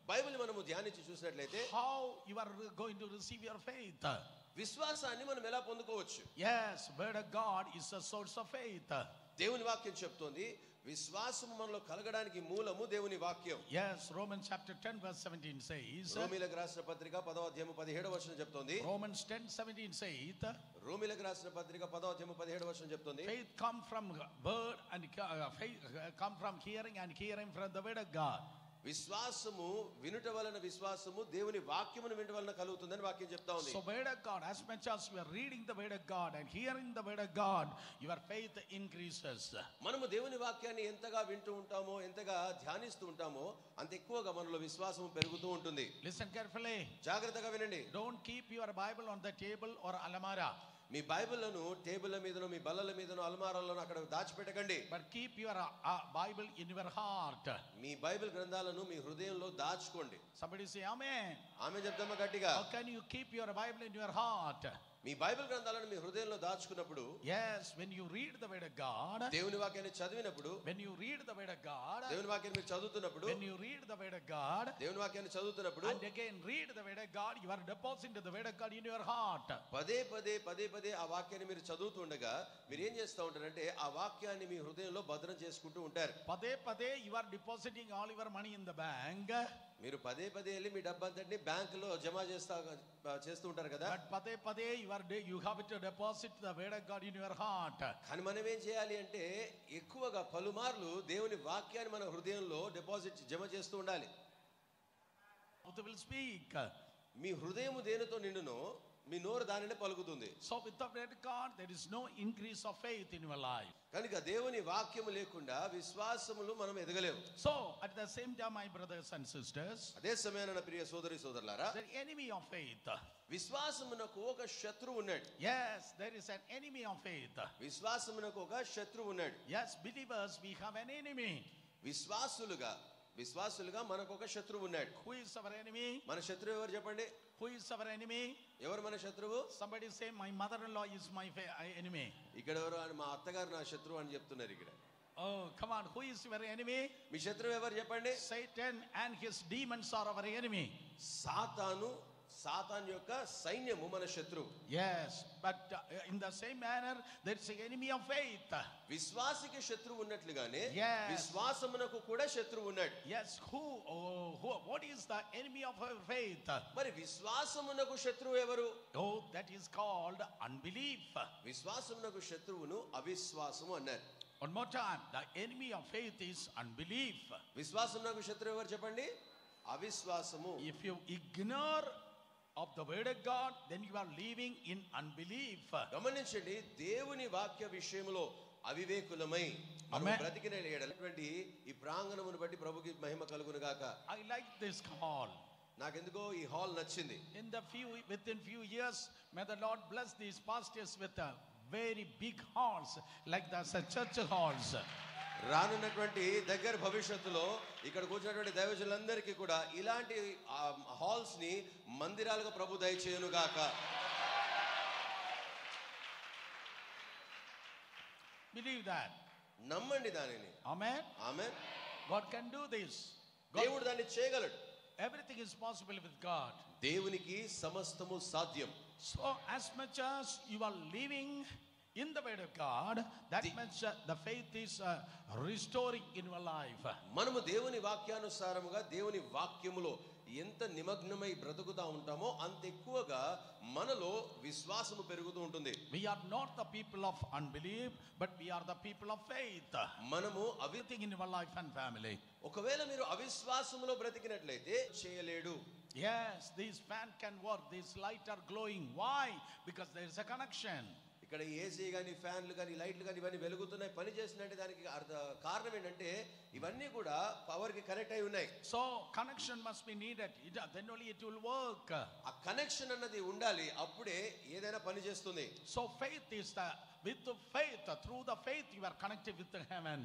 Bible మనము ధ్యానించి చూసినట్లయితే how you are going to receive your faith. విశ్వాసాన్ని మనం ఎలా పొందుకోవచ్చు? Yes, word of God is a source of faith. దేవుని వాక్యం చెప్తోంది విశ్వాసము మనలో కలగడానికి మూలము దేవుని వాక్యం. Yes, Romans chapter 10 verse 17 says. రోమీయులకు రాసిన పత్రిక 10వ అధ్యాయము 17వ వచనం చెప్తోంది. Romans 10:17 says. రోమీయులకు రాసిన పత్రిక 10వ అధ్యాయము 17వ వచనం చెప్తోంది. Faith come from word and faith come from hearing and hearing from the word of God. విశ్వాసము వినుట వలన విశ్వాసము దేవుని వాక్యమును వినుట వలన కలుగుతుందని వాక్యం చెప్తా ఉంది. So word of God, as much as you are reading the word of God and hearing the word of God, your faith increases. మనము దేవుని వాక్యాన్ని ఎంతగా వింటూ ఉంటామో, ఎంతగా ధ్యానిస్తూ ఉంటామో అంత ఎక్కువగా మనలో విశ్వాసం పెరుగుతూ ఉంటుంది. Listen carefully. జాగ్రత్తగా వినండి. Don't keep your Bible on the table or alamara. మీ బైబిల్లను టేబుల్ల మీదనో మీ బల్లల మీదనో అల్మారాల్లోనో అక్కడ దాచిపెట్టకండి. But keep your Bible in your heart. Me Bible గ్రంథాలను మీ హృదయంలో దాచుకోండి. Somebody say amen. ఆమేన్ చెప్తామా గట్టిగా? How can you keep your Bible in your heart? Me Bible గ్రంథాలను మీ హృదయంలో దాచుకున్నప్పుడు, yes, when you read the word of God, దేవుని వాక్యాన్ని చదివినప్పుడు, when you read the word of God, దేవుని వాక్యాన్ని మీరు చదువుతున్నప్పుడు, when you read the word of God, దేవుని వాక్యాన్ని చదువుతున్నప్పుడు, and again read the word of God, you are depositing the word of God in your heart. పదే పదే ఆ వాక్యాన్ని మీరు చదువుతుండగా మీరు ఏం చేస్తూ ఉంటారంటే ఆ వాక్యాన్ని మీ హృదయంలో భద్రం చేసుకుంటూ ఉంటారు. పదే you are depositing all your money in the bank. మీరు పదే వెళ్ళి మీ డబ్బంతటిని బ్యాంకులో జమ చేస్తూ ఉంటారు కదా. But పదే you have to deposit the word of God in your heart. కానీ మనం ఏం చేయాలి అంటే ఎక్కువగా పలుమార్లు దేవుని వాక్యాన్ని మన హృదయంలో డిపాజిట్ జమ చేస్తూ ఉండాలి. Mouth will speak. మీ హృదయం దేనితో నిండునో మీ నోరు దానినే పలుకుతుంది. So without the word of God there is no increase of faith in your life. కనుక దేవుని వాక్యము లేకుండా విశ్వాసములు మనం ఎదగలేము. So at the same time my brothers and sisters, అదే సమయాన నా ప్రియ సోదరి సోదరులారా, the enemy of faith, విశ్వాసమునకు ఒక శత్రువు ఉన్నాడు. yes, there is an enemy of faith. విశ్వాసమునకు ఒక శత్రువు ఉన్నాడు. yes, believers we have an enemy. విశ్వాసులుగా మనకు ఒక శత్రువు ఉన్నాడు. who is our enemy? మన శత్రువు ఎవరు చెప్పండి? who is our enemy? ఎవరు మన శత్రువు? somebody say my mother-in-law is my enemy. ఇక్కడ ఎవరు? మా అత్తగారు నా శత్రువు అని చెప్తున్నారు ఇక్కడ. oh come on, who is your enemy? మీ శత్రువు ఎవరు చెప్పండి? Satan and his demons are our enemy. సాతాను యొక్క సైన్యము మన శత్రువు. yes, but in the same manner there is an enemy of faith. విశ్వాసికి శత్రువు ఉన్నట్లుగానే yes, విశ్వాసమునకు కూడా శత్రువు ఉన్నాడు. yes, who what is the enemy of our faith? మరి విశ్వాసమునకు శత్రువు ఎవరు? oh, that is called unbelief. విశ్వాసమునకు శత్రువును అవిశ్వాసము అన్నారు. one more time, the enemy of faith is unbelief. విశ్వాసమునకు శత్రువు ఎవరు చెప్పండి? అవిశ్వాసము. if you ignore of the word of God then you are living in unbelief. గమనించండి, దేవుని వాక్య విషయంలో అవివేకులమై మనం బ్రతికిన ఎడలటువంటి ఈ ప్రాంగణమును బట్టి ప్రభుకి మహిమ కలుగును గాక. I like this call. నాకెందుకో ఈ హాల్ నచ్చింది. Within few years, may the Lord bless these pastors with very big halls like the church halls. రానున్నటువంటి దగ్గర భవిష్యత్తులో ఇక్కడ కూర్చున్నటువంటి దైవజనులందరికీ కూడా ఇలాంటి హాల్స్ ని మందిరాలుగా ప్రభు దయచేయును గాక. Believe that. నమ్మండి దానిని. Amen. Amen. God can do this. దేవుడు దాన్ని చేయగలడు. Everything is possible with God. దేవునికి సమస్తము సాధ్యం. So as much as you are living in the word of God, that much the faith is restoring in your life. మనము దేవుని వాక్యానుసారముగా దేవుని వాక్యములో ఎంత నిమగ్నమై బ్రతుకుతా ఉంటామో అంత ఎక్కువగా మనలో విశ్వాసము పెరుగుతూ ఉంటుంది. We are not the people of unbelief, but we are the people of faith. మనము Everything in your life and family. ఒకవేళ మీరు అవిశ్వాసములో బ్రతికినట్లయితే చేయలేడు. Yes, this fan can work, this light are glowing. Why? Because there is a connection. ఇక్కడ AC కానీ ఫ్యాన్లు కానీ లైట్లు కానీ ఇవన్నీ వెలుగుతున్నాయి, పని చేసినట్టే దానికి కారణం ఏంటంటే ఇవన్నీ కూడా పవర్ కి కనెక్ట్ అయి ఉన్నాయి. So connection must be needed, then only it will work. ఆ కనెక్షన్ అన్నది ఉండాలి, అప్పుడే ఏదైనా పని చేస్తుంది. So faith is with the faith, through the faith you are connected with the heaven.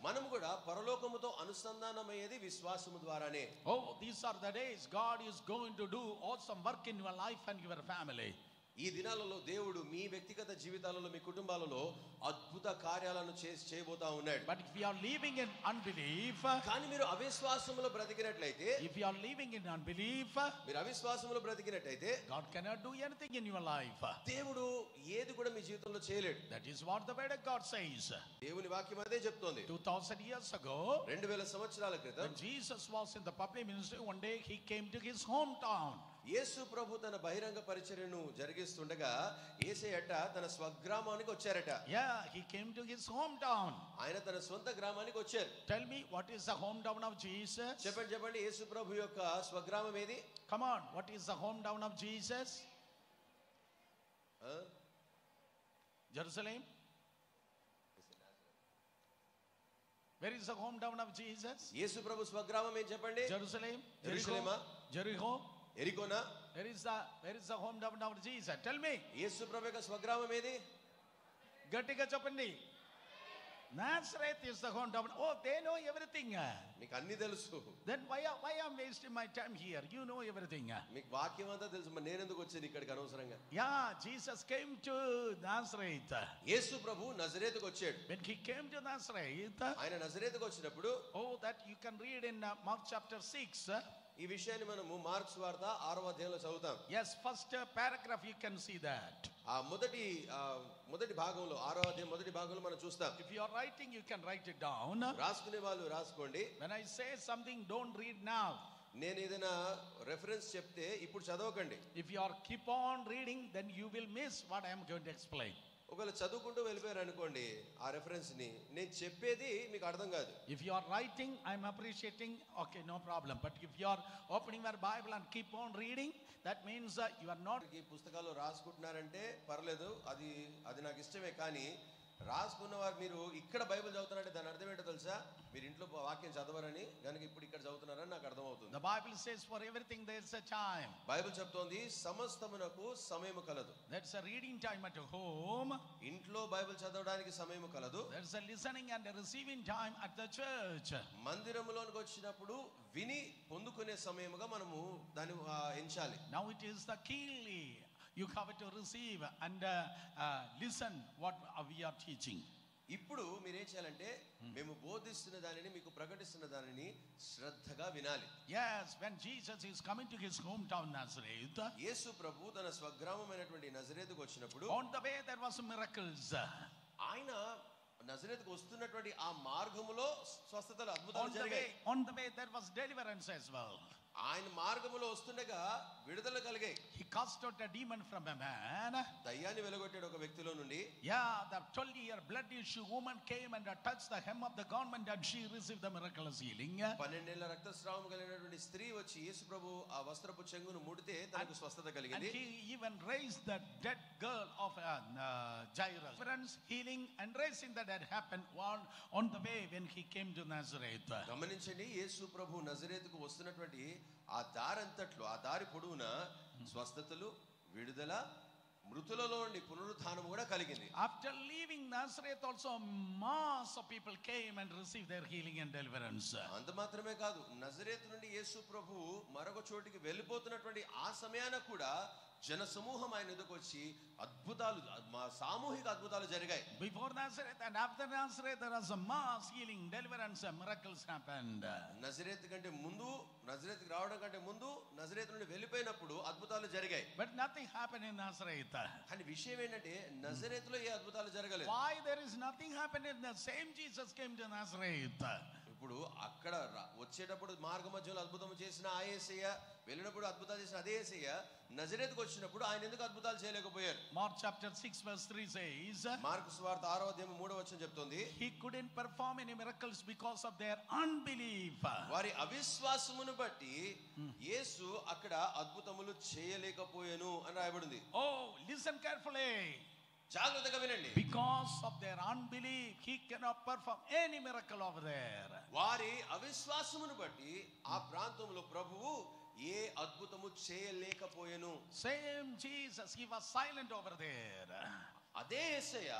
మనం కూడా పరలోకముతో అనుసంధానమయ్యేది విశ్వాసము ద్వారానే. Oh, these are the days God is going to do awesome work in your life and your family. ఈ దినాలలో దేవుడు మీ వ్యక్తిగత జీవితాలలో మీ కుటుంబాలలో అద్భుత కార్యాలను చేయబోతా ఉన్నాడు. But if you are living in unbelief, కానీ మీరు అవిశ్వాసములో బ్రతికినట్లయితే, if you are living in unbelief, మీరు అవిశ్వాసములో బ్రతికినట్లయితే God cannot do anything in your life. దేవుడు ఏది కూడా మీ జీవితంలో చేయలేడు. That is what the word of God says. దేవుని వాక్యం అదే చెప్తోంది. 2000 years ago, 2000 సంవత్సరాల క్రితం when Jesus was in the public ministry, one day he came to his hometown. యేసు ప్రభు తన బహిరంగ పరిచర్యను జరిగిస్తుండగా యేసయ్యట తన స్వగ్రామానికి వచ్చారట. Yeah, he came to his hometown. ఆయన తన సొంత గ్రామానికి వచ్చారు. Tell me, what is the hometown of Jesus? చెప్పండి యేసు ప్రభు యొక్క స్వగ్రామం ఏది? Come on, what is the hometown of Jesus? Jerusalem. Where is the hometown of Jesus? యేసు ప్రభు స్వగ్రామం ఏం చెప్పండి? Jerusalem. Jericho. ఎరికోనా? Where is the hometown of Jesus? Tell me. యేసు ప్రభు యొక్క స్వగ్రామం ఏది? గట్టిగా చెప్పండి. Nazareth is the hometown. Oh, they know everything. మీకు అన్ని తెలుసు. Then why I'm wasting my time here? You know everything. మీకు వాక్యం అంతా తెలుసు, మరి నేను ఎందుకు వచ్చాను ఇక్కడికి అనవసరంగా? Yeah, Jesus came to Nazareth. యేసు ప్రభు నజరేతుకు వచ్చాడు. When he came to Nazareth, ఆయన నజరేతుకు వచ్చినప్పుడు, oh, that you can read in Mark chapter 6. ఈ విషయాన్ని మనము మార్క్స్ వార్త 6వ అధ్యాయంలో చదువుతాం. Yes, first paragraph you can see that. ఆ మొదటి భాగంలో 6వ అధ్యాయం మొదటి భాగంలో మనం చూస్తాం. If you are writing, you can write it down. రాసుకునే వాళ్ళు రాసుకోండి. When I say something, don't read now. నేను ఏదైనా రెఫరెన్స్ చెప్తే ఇప్పుడు చదవకండి. If you are keep on reading, then you will miss what I am going to explain. ఒకవేళ చదువుకుంటూ వెళ్ళిపోయారు అనుకోండి ఆ రెఫరెన్స్ ని, నేను చెప్పేది మీకు అర్థం కాదు. If you are writing, I am appreciating, okay, no problem. But if you are opening your Bible and keep on reading, that means you are not. ఈ పుస్తకాల్లో రాసుకుంటున్నారంటే పర్లేదు, అది నాకు ఇష్టమే. కానీ రాసుకున్న వారు మీరు ఇక్కడ బైబిల్ చదువుతున్నారంటే దాని అర్థం ఏంటో తెలుసా? మీరు ఇంట్లో వాక్యం చదవరని, కనుక ఇప్పుడు ఇక్కడ చదువుతున్నారని నాకు అర్థమవుతుంది. The Bible says for everything there is a time. Bible చెప్తోంది సమస్తమునకు సమయము కలదు. That's a reading time at home. ఇంట్లో బైబిల్ చదవడానికి సమయము కలదు. There's a listening and a receiving time at the church. మందిరములోనికి వచ్చినప్పుడు విని పొందుకునే సమయముగా మనము దాన్ని ఎంచాలి. Now it is the keenly you have to receive and listen what we are teaching. ఇప్పుడు మీరేం చేయాలంటే మేము బోధిస్తున్న దానిని, మీకు ప్రకటిస్తున్న దానిని శ్రద్ధగా వినాలి. Yes, when Jesus is coming to his hometown Nazareth, యేసు ప్రభు తన స్వగ్రామమైనటువంటి నజరేతుకు వచ్చినప్పుడు on the way there was miracles. ఆయన నజరేతుకు వస్తున్నటువంటి ఆ మార్గములో స్వస్థతలు, అద్భుతాలు జరిగాయి. On the way there was deliverance as well. ఆయన మార్గములో వస్తుండగా విడుదల కలిగాయి. He cast out a demon from a man. దయ్యాన్ని వెలగొట్టాడు ఒక వ్యక్తిలో నుండి. Yeah, the 12-year blood issue woman came and touched the hem of the garment and she received the miraculous healing. 12 ఏళ్ల రక్తస్రావం కలిగినటువంటి స్త్రీ వచ్చి యేసు ప్రభు ఆ వస్త్రపు చెంగును ముడితే తనకు స్వస్థత కలిగింది. And he even raised the dead girl of Jairus. Friends, healing and raising the dead happened on the way when he came to Nazareth. గమనించండి, యేసు ప్రభు నజరేతుకు వస్తున్నటువంటి ఆ దారంతట్లో ఆ దారి పొడవున స్వస్థతలు, విడుదల, మృతులలో నుండి పునరుత్థానం కూడా కలిగింది. After leaving Nazareth also mass of people came and received their healing and deliverance. అంత మాత్రమే కాదు, నజరేతు నుండి యేసు ప్రభువు మరొక చోటికి వెళ్ళిపోతున్నటువంటి ఆ సమయాన కూడా జన సమూహం ఆయన ఎదుకు వచ్చి అద్భుతాలు, సామూహిక అద్భుతాలు జరిగాయి. Before Nazareth and after Nazareth there was a mass healing, deliverance, miracles happened. నజరేతు కంటే ముందు, నజరేతుకి రావడం కంటే ముందు, నజరేతు నుండి వెళ్ళిపోయినప్పుడు అద్భుతాలు జరిగాయి. But nothing happened in Nazareth. కానీ విషయం ఏంటంటే నజరేతులో ఏ అద్భుతాలు జరగలేదు. Why there is nothing happened in the same Jesus came to Nazareth? ఇప్పుడు అక్కడ వచ్చేటప్పుడు మార్గ మధ్యలో అద్భుతం చేసిన ఆ యేసయ్య, వెళ్ళినప్పుడు అద్భుతాలు చేసిన అదే యేసయ్య నజరేతుకు వచ్చినప్పుడు ఆయన ఎందుకు అద్భుతాలు చేయలేకపోయారు? Mark chapter 6 verse 3 says, mark సువార్త 6వ అధ్యాయం 3వ వచనం చెప్తుంది, he couldn't perform any miracles because of their unbelief. వారి అవిశ్వాసమును బట్టి యేసు అక్కడ అద్భుతములు చేయలేకపోయాను అని రాయబడింది. Oh, listen carefully. జాగ్రత్తగా వినండి. Because of their unbelief he cannot perform any miracle over there. వారి అవిశ్వాసమును బట్టి ఆ ప్రాంతంలో ప్రభువు ఏ అద్భుతము చేయలేకపోయాను. Same Jesus, he was silent over there. అదే యేసయ్య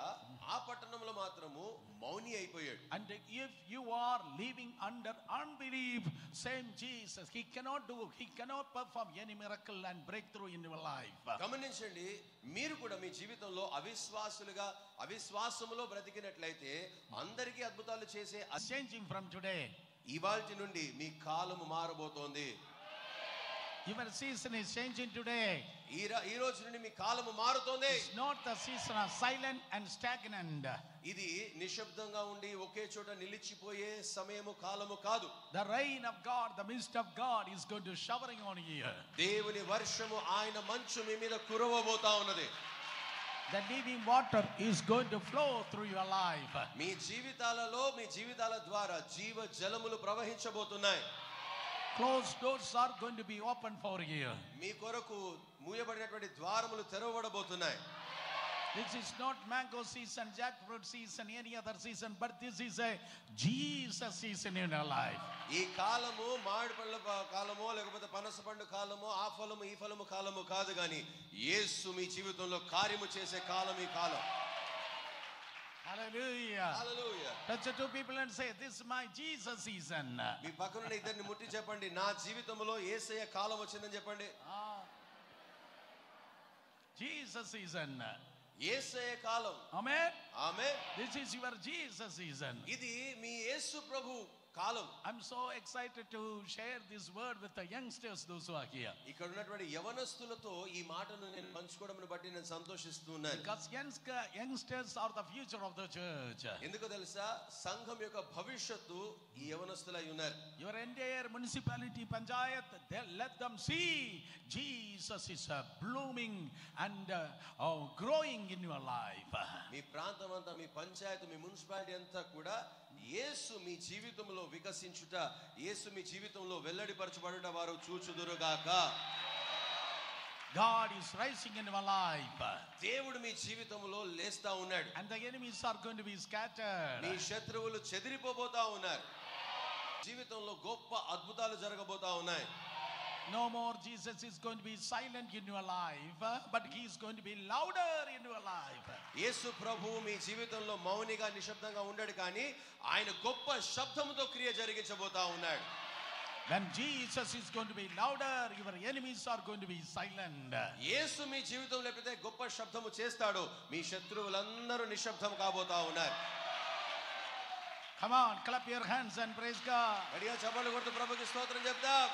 ఆ పట్టణంలో మాత్రము మౌని అయిపోయాడు. And if you are living under unbelief, same Jesus, he cannot perform any miracle and breakthrough in your life. గమనించండి, మీరు కూడా మీ జీవితంలో అవిశ్వాసులుగా అవిశ్వాసములో బ్రతికినట్లయితే అందరికీ అద్భుతాలు చేసే Changing from today. ఇవాల్టి నుండి మీ కాలము మారబోతోంది. Your season is changing today. ఈ రోజు నుండి మీ కాలము మారుతోంది. It's not the season of silent and stagnant. ఇది నిశ్శబ్దంగా ఉండి ఒకే చోట నిలిచిపోయే సమయము, కాలము కాదు. The rain of God, the mist of God is going to showering on you. దేవుని వర్షము, ఆయన మంచు మీ మీద కురవబోతా ఉన్నది. The living water is going to flow through your life. మీ జీవితాలలో, మీ జీవితాల ద్వారా జీవ జలములు ప్రవహించబోతున్నాయి. Closed doors are going to be open for you. మీ కొరకు మూయబడినటువంటి ద్వారములు తెరవబడబోతున్నాయి. This is not mango season, jackfruit season, any other season, but this is a Jesus season in your life. ఈ కాలము మామిడి పండ్ల కాలమో లేకపోతే పనస పండు కాలమో, ఆ ఫలము ఈ ఫలము కాలము కాదు, కానీ యేసు మీ జీవితంలో కార్యము చేసే కాలం ఈ కాలం. Hallelujah. Hallelujah. Touch the two people and say, this is my Jesus season. మీ పక్కన ఇద్దరిని ముట్టి చెప్పండి, నా జీవితంలో యేసయ్య కాలం వచ్చిందని చెప్పండి. Jesus season. Yesayya column. Amen. Amen. This is your Jesus season. ఇది మీ యేసు ప్రభు కాలం. I'm so excited to share this word with the youngsters, those who are here. ఇక్కడ ఉన్నటువంటి యవనస్తులతో ఈ మాటను నేను పంచుకోవడం బట్టి నేను సంతోషిస్తున్నాను. Because youngsters are the future of the church. ఎందుకో తెలుసా, సంఘం యొక్క భవిష్యత్తు ఈ యవనస్తులై ఉన్నారు. Your entire municipality, panchayat, let them see Jesus is blooming and growing in your life. మీ ప్రాంతం అంతా, మీ పంచాయతీ, మీ మున్సిపాలిటీ అంతా కూడా యేసు మీ జీవితంలో వికసించుట, యేసు మీ జీవితంలో వెల్లడిపరచబడుట వారు చూచుదురుగాక. God is rising in your life. దేవుడు మీ జీవితంలో లేస్తా ఉన్నాడు. And the enemies are going to be scattered. మీ శత్రువులు చెదిరిపోబోతా ఉన్నారు. జీవితంలో గొప్ప అద్భుతాలు జరగబోతా ఉన్నాయి. No more Jesus is going to be silent in your life, but he is going to be louder in your life. యేసు ప్రభువు మీ జీవితంలో మౌనిగా నిశ్శబ్దంగా ఉండడు, కానీ ఆయన గొప్ప శబ్దముతో క్రియ జరిగించబోతా ఉన్నాడు. When Jesus is going to be louder, your enemies are going to be silent. యేసు మీ జీవితంలో ఎప్పుడైతే గొప్ప శబ్దము చేస్తాడో మీ శత్రువులందరూ నిశ్శబ్దం కాబోతా ఉన్నారు. Come on, clap your hands and praise God. గట్టిగా చప్పట్లు కొడుతూ ప్రభుకి స్తోత్రం చెప్దాం.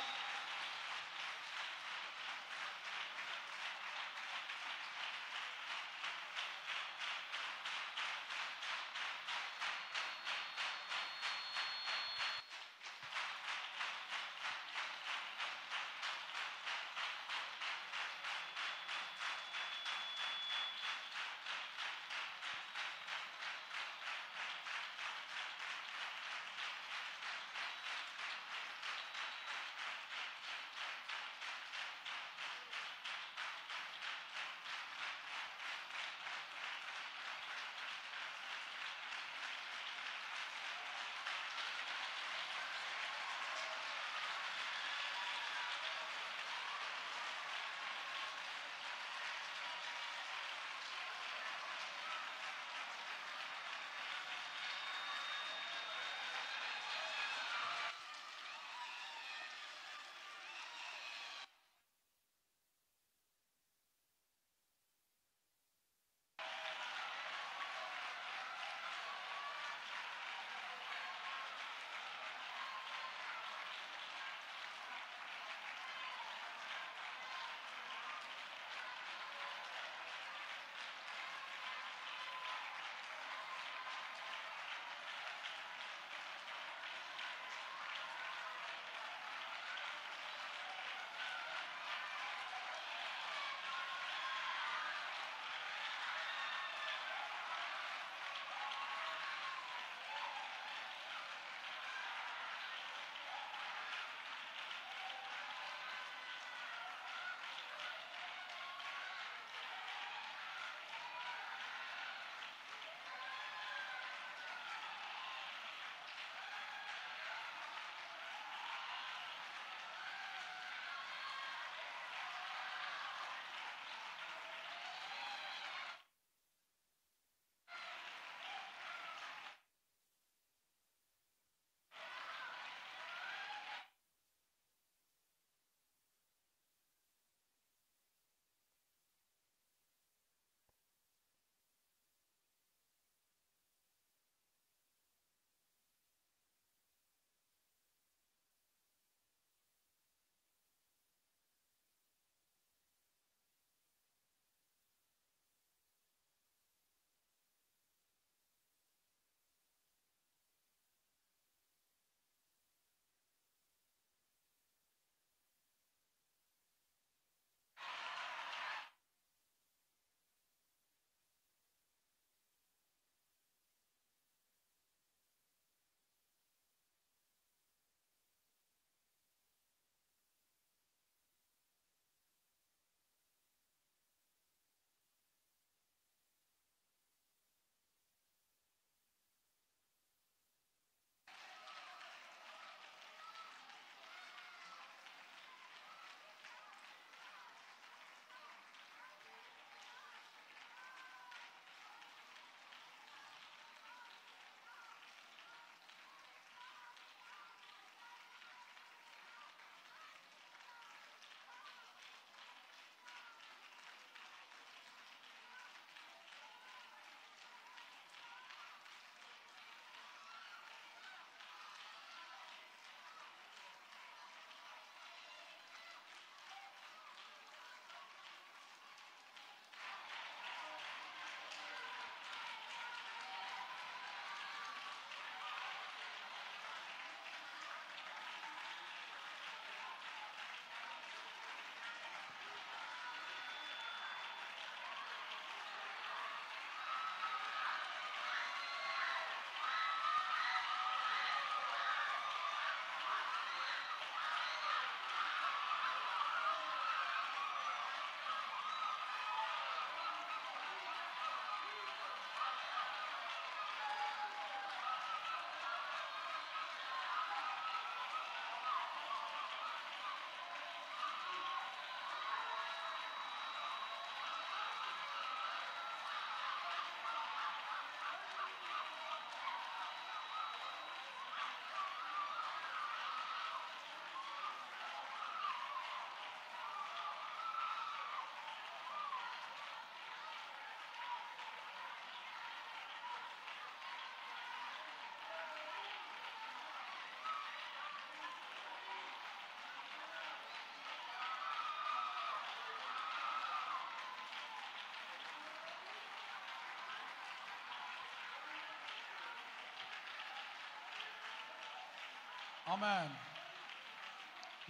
Amen.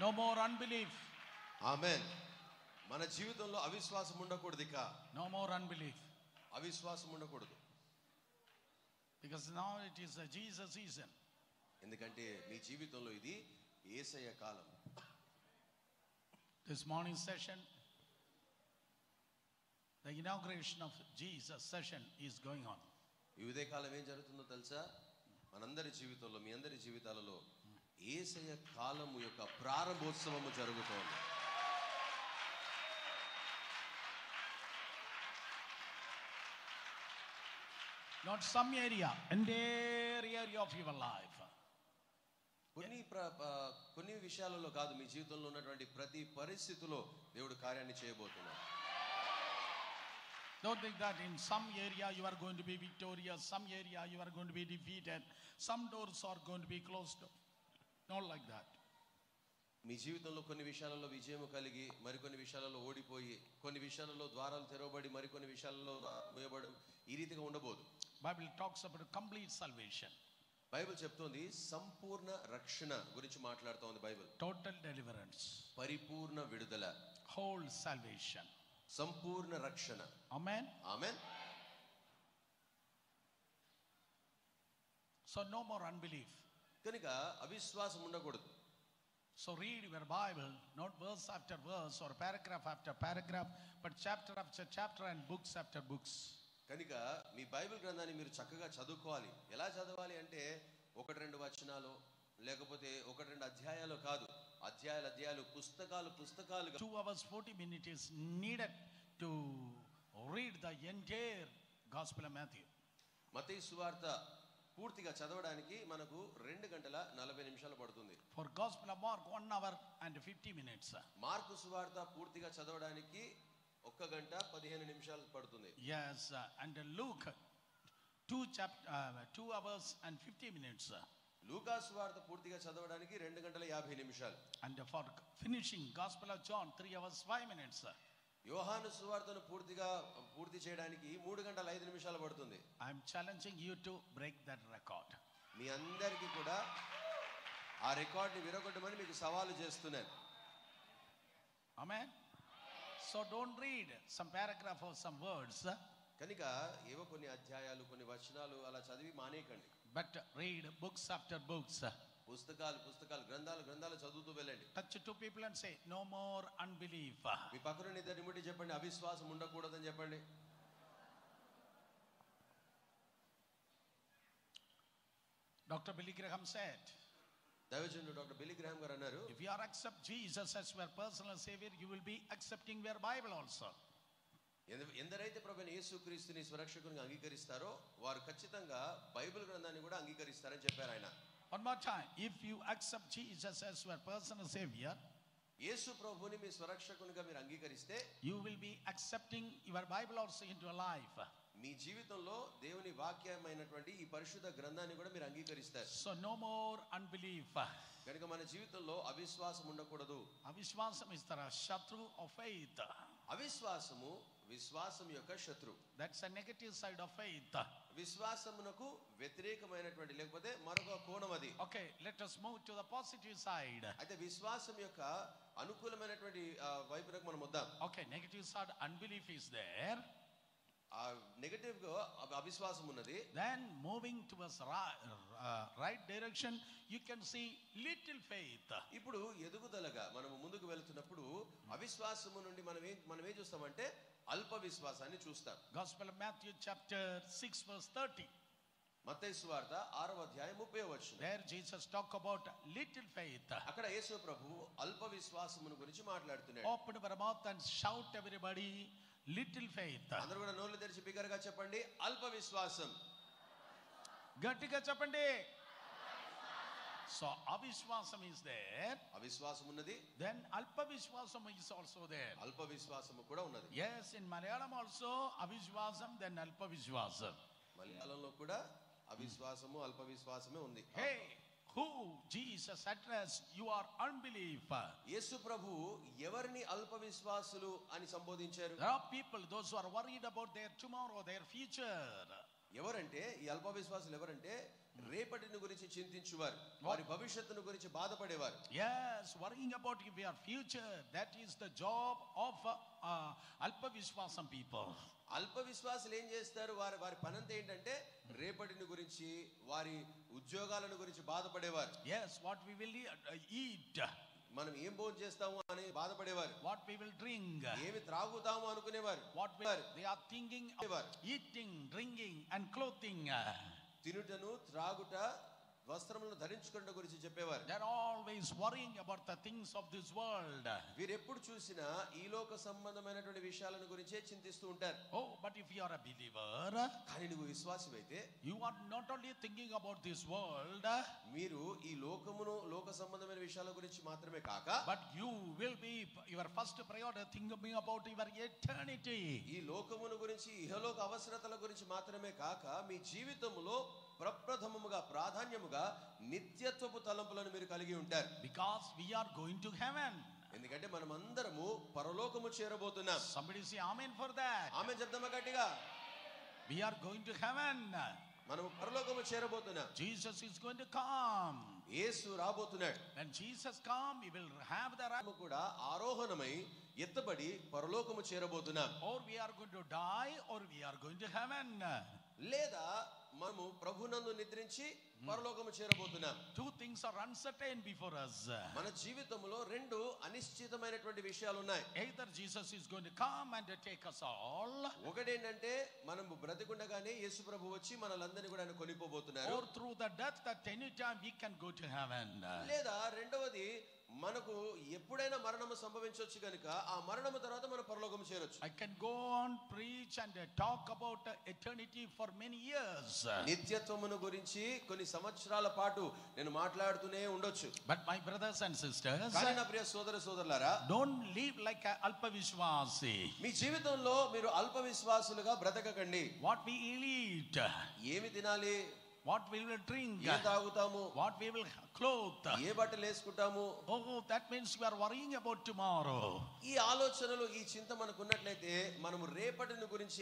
No more unbelief. ఆమేన్. మన జీవితంలో అవిశ్వాసం ఉండకూడదు. ఇక No more unbelief. అవిశ్వాసం ఉండకూడదు. Because now it is a Jesus season. ఎందుకంటే మీ జీవితంలో ఇది యేసయ్య కాలం. This morning session, the inauguration of Jesus session is going on. ఈ ఉదయకాలం ఏం జరుగుతుందో తెలుసా? మనందరి జీవితంలో, మీ అందరి జీవితాలలో యేసయ్య కాలము యొక్క ప్రారంభోత్సవము జరుగుతోంది. Not some area, entire area of your life. కొన్ని విషయాలలో కాదు, మీ జీవితంలో ఉన్నటువంటి ప్రతి పరిస్థితిలో దేవుడు కార్యాన్ని చేయబోతున్నాడు. Don't think that in some area you are going to be victorious, some area you are going to be defeated, some doors are going to be closed. Not like that. మీ జీవితంలో కొన్ని విషయాలలో విజయం కలిగి, మరికొన్ని విషయాలలో ఓడిపోయి, కొన్ని విషయాలలో ద్వారాలు తెరవబడి, మరికొన్ని విషయాలలో మూయబడి, ఈ రీతిగా ఉండబోదు. Bible talks about complete salvation. Bible చెప్తోంది సంపూర్ణ రక్షణ గురించి మాట్లాడుతోంది బైబిల్. Total deliverance. పరిపూర్ణ విడుదల. Whole salvation. సంపూర్ణ రక్షణ. Amen. ఆమేన్. So no more unbelief. కనుక అవిశ్వాసం ఉండకూడదు. So read your Bible, not verse after verse or paragraph after paragraph, but chapter after chapter and books after books. కనుక మీ బైబిల్ గ్రంథాన్ని మీరు చక్కగా చదువుకోవాలి. ఎలా చదవాలి అంటే 1-2 వచనాలు లేకపోతే 1-2 అధ్యాయాలు కాదు, అధ్యాయాలు పుస్తకాలు 2 hours 40 minutes is needed to read the entire Gospel of Matthew. మత్తయి సువార్త పూర్తిగా చదవడానికి మనకు 2 గంటల 40 నిమిషాలు పడుతుంది. For Gospel of Mark 1 hour and 50 minutes. Mark సువార్త పూర్తిగా చదవడానికి 1 గంట 15 నిమిషాలు పడుతుంది. Yes, and Luke 2 hours and 50 minutes. లూకా సువార్త పూర్తిగా చదవడానికి 2 గంటల 50 నిమిషాలు. And for finishing Gospel of John 3 hours 5 minutes. యోహాను సువార్తను పూర్తి చేయడానికి 3 గంటల 5 నిమిషాలు పడుతుంది. I am challenging you to break that record. మీ అందరికీ కూడా ఆ రికార్డుని విరగొట్టమని మీకు సవాలు చేస్తున్నాను. Amen. So don't read some paragraph or some words. కనుక ఏవో కొన్ని అధ్యాయాలు కొన్ని వచనాలు అలా చదివి మానేయకండి. But read books after books. పుస్తకాలు గ్రంథాలు చదువుతూ వెళ్ళండి. Touch 2 people and say no more unbelief. మీ పక్కన ఇద్దరిని ముట్టి చెప్పండి, అవిశ్వాసం ఉండకూడదని చెప్పండి. Dr. Billy Graham said, దైవజనుడు డాక్టర్ బిల్లీ గ్రాహం గారు అన్నారు, if you are accept Jesus as your personal savior, you will be accepting your Bible also. ఎందరైతే ప్రభువైన యేసుక్రీస్తుని స్వరక్షకునిగా అంగీకరిస్తారో వారు ఖచ్చితంగా బైబిల్ గ్రంథాన్ని కూడా అంగీకరిస్తారని చెప్పారు ఆయన. One more time, if you accept Jesus as your personal savior, యేసు ప్రభువుని మీ స్వరక్షకునిగా మీరు అంగీకరిస్తే you will be accepting your Bible also into your life. మీ జీవితంలో దేవుని వాక్యమైనటువంటి ఈ పరిశుద్ధ గ్రంథాన్ని కూడా మీరు అంగీకరిస్తారు. So no more unbelief. కనుక మన జీవితంలో అవిశ్వాసం ఉండకూడదు. Avishwasam is the shatru of faith. అవిశ్వాసము విశ్వాసం యొక్క శత్రువు. That's a negative side of faith. విశ్వాసమునకు వ్యతిరేకమైనటువంటి లేకపోతే మరొక కోణం అది. Okay, let us move to the positive side. అయితే విశ్వాసం యొక్క అనుకూలమైనటువంటి వైపునకు మనం వద్దాం. Okay, negative side unbelief is there. ఆ నెగటివ్ గా అవిశ్వాసం ఉన్నది. Then moving towards right direction, you can see little faith. ఇప్పుడు ఎదుగుదలగా మనము ముందుకు వెళ్తున్నప్పుడు అవిశ్వాసము నుండి మనం ఏం చూస్తామంటే అల్ప విశ్వాసాన్ని చూస్తాం. Gospel of Matthew chapter 6 verse 30. మత్తయి సువార్త 6వ అధ్యాయం 30వ వచనం. There Jesus talk about little faith. అక్కడ యేసు ప్రభువు అల్ప విశ్వాసమును గురించి మాట్లాడుతున్నాడు. Open your mouth and shout everybody, little faith. అందరూ కూడా నోళ్ళు తెరిచి బిగ్గరగా చెప్పండి, అల్ప విశ్వాసం. గట్టిగా చెప్పండి. So avishwasam is there. అవిశ్వాసం ఉన్నది. Then alpa vishwasam is also there. అల్ప విశ్వాసము కూడా ఉన్నది. Yes, in Malayalam also avishwasam, then alpa vishwasam. మలయాళంలో కూడా అవిశ్వాసము అల్ప విశ్వాసమే ఉంది. Hey, who Jesus addressed, you are unbelief. యేసు ప్రభువు ఎవరిని అల్ప విశ్వాసులు అని సంబోధించారు? There are people, those who are worried about their tomorrow, their future. ఎవరంటే ఈ అల్ప విశ్వాసులు ఎవరంటే రేపటిని గురించి చింతించువారు, వారి భవిష్యత్తును గురించి బాధపడేవారు. Yes, worrying about your future, that is the job of alpa vishwasam people. అల్ప విశ్వాసులు ఏం చేస్తారు? వారి పనంతా ఏంటంటే రేపటిని గురించి, వారి ఉద్యోగాలను గురించి బాధపడేవారు. Yes, what we will eat, మనం ఏం భోజనం చేస్తాము అని బాధపడేవారు. what we will drink, ఏమి త్రాగుతాము అనుకునేవారు. they are thinking of eating, drinking and clothing. తినుటను, త్రాగుట, వస్త్రములను ధరించుకున్న గురించి చెప్పేవారు. They are always worrying about the things of this world. వీరు ఎప్పుడు చూసినా ఈ లోక సంబంధమైనటువంటి విషయాలను గురించే చింతిస్తూ ఉంటారు. Oh, but if you are a believer, కానీ నువ్వు విశ్వాసమైతే you are not only thinking about this world, మీరు ఈ లోకమును, లోక సంబంధమైన విషయాల గురించి మాత్రమే కాక, but you will be your first priority thinking about your eternity. ఈ లోకమును గురించి, ఇహలోక అవసరతల గురించి మాత్రమే కాక, మీ జీవితంలో ప్రప్రథమముగా, ప్రాధాన్యముగా నిత్యత్వపు తలంపులను మీరు కలిగి ఉంటారు. Because we are going to heaven. ఎందుకంటే మనం అందరము పరలోకము చేరబోతున్నాం. Somebody say amen for that. ఆమేన్ చెప్దామా గట్టిగా? We are going to heaven. మనం పరలోకము చేరబోతున్నాం. Jesus is going to come. యేసు రాబోతున్నాడు. When Jesus come, we will have the right. కూడా ఆరోహణమై ఎత్తబడి పరలోకము చేరబోతున్నాం. Or we are going to die, or we are going to heaven. లేదా మనము ప్రభునందు నిద్రించి పరలోకము చేరబోతున్నాం. Two things are uncertain before us. మన జీవితంలో రెండు అనిశ్చితమైనటువంటి విషయాలు ఉన్నాయి. Either Jesus is going to come and take us all. ఒకటేంటంటే మనము బ్రతికుండగానే యేసు ప్రభు వచ్చి మనలందరినీ కూడా ఆయన కొనిపోబోతున్నారు. Or through the death that any time we can go to heaven. లేదా రెండవది మనకు ఎప్పుడైనా మరణము సంభవించవచ్చు కనుక ఆ మరణము తర్వాత మనం పరలోకము చేరొచ్చు. I can go on preach and talk about eternity for many years. నిత్యత్వమును గురించి కొన్ని సంవత్సరాల పాటు నేను మాట్లాడుతూనే ఉండొచ్చు. But my brothers and sisters, కానీ నా ప్రియ సోదర సోదరులారా, don't live like a alpa vishwasi. మీ జీవితంలో మీరు అల్ప విశ్వాసులుగా బ్రతకకండి. What we eat, ఏమి తినాలి, what we will drink, ఏ తాగుతాము, what we will clothe. ఏ బట్టలు వేసుకుంటాము, Oh, that means we are worrying about tomorrow. ఈ ఆలోచనలు, ఈ చింత మనకు ఉన్నట్లయితే మనము రేపటిని గురించి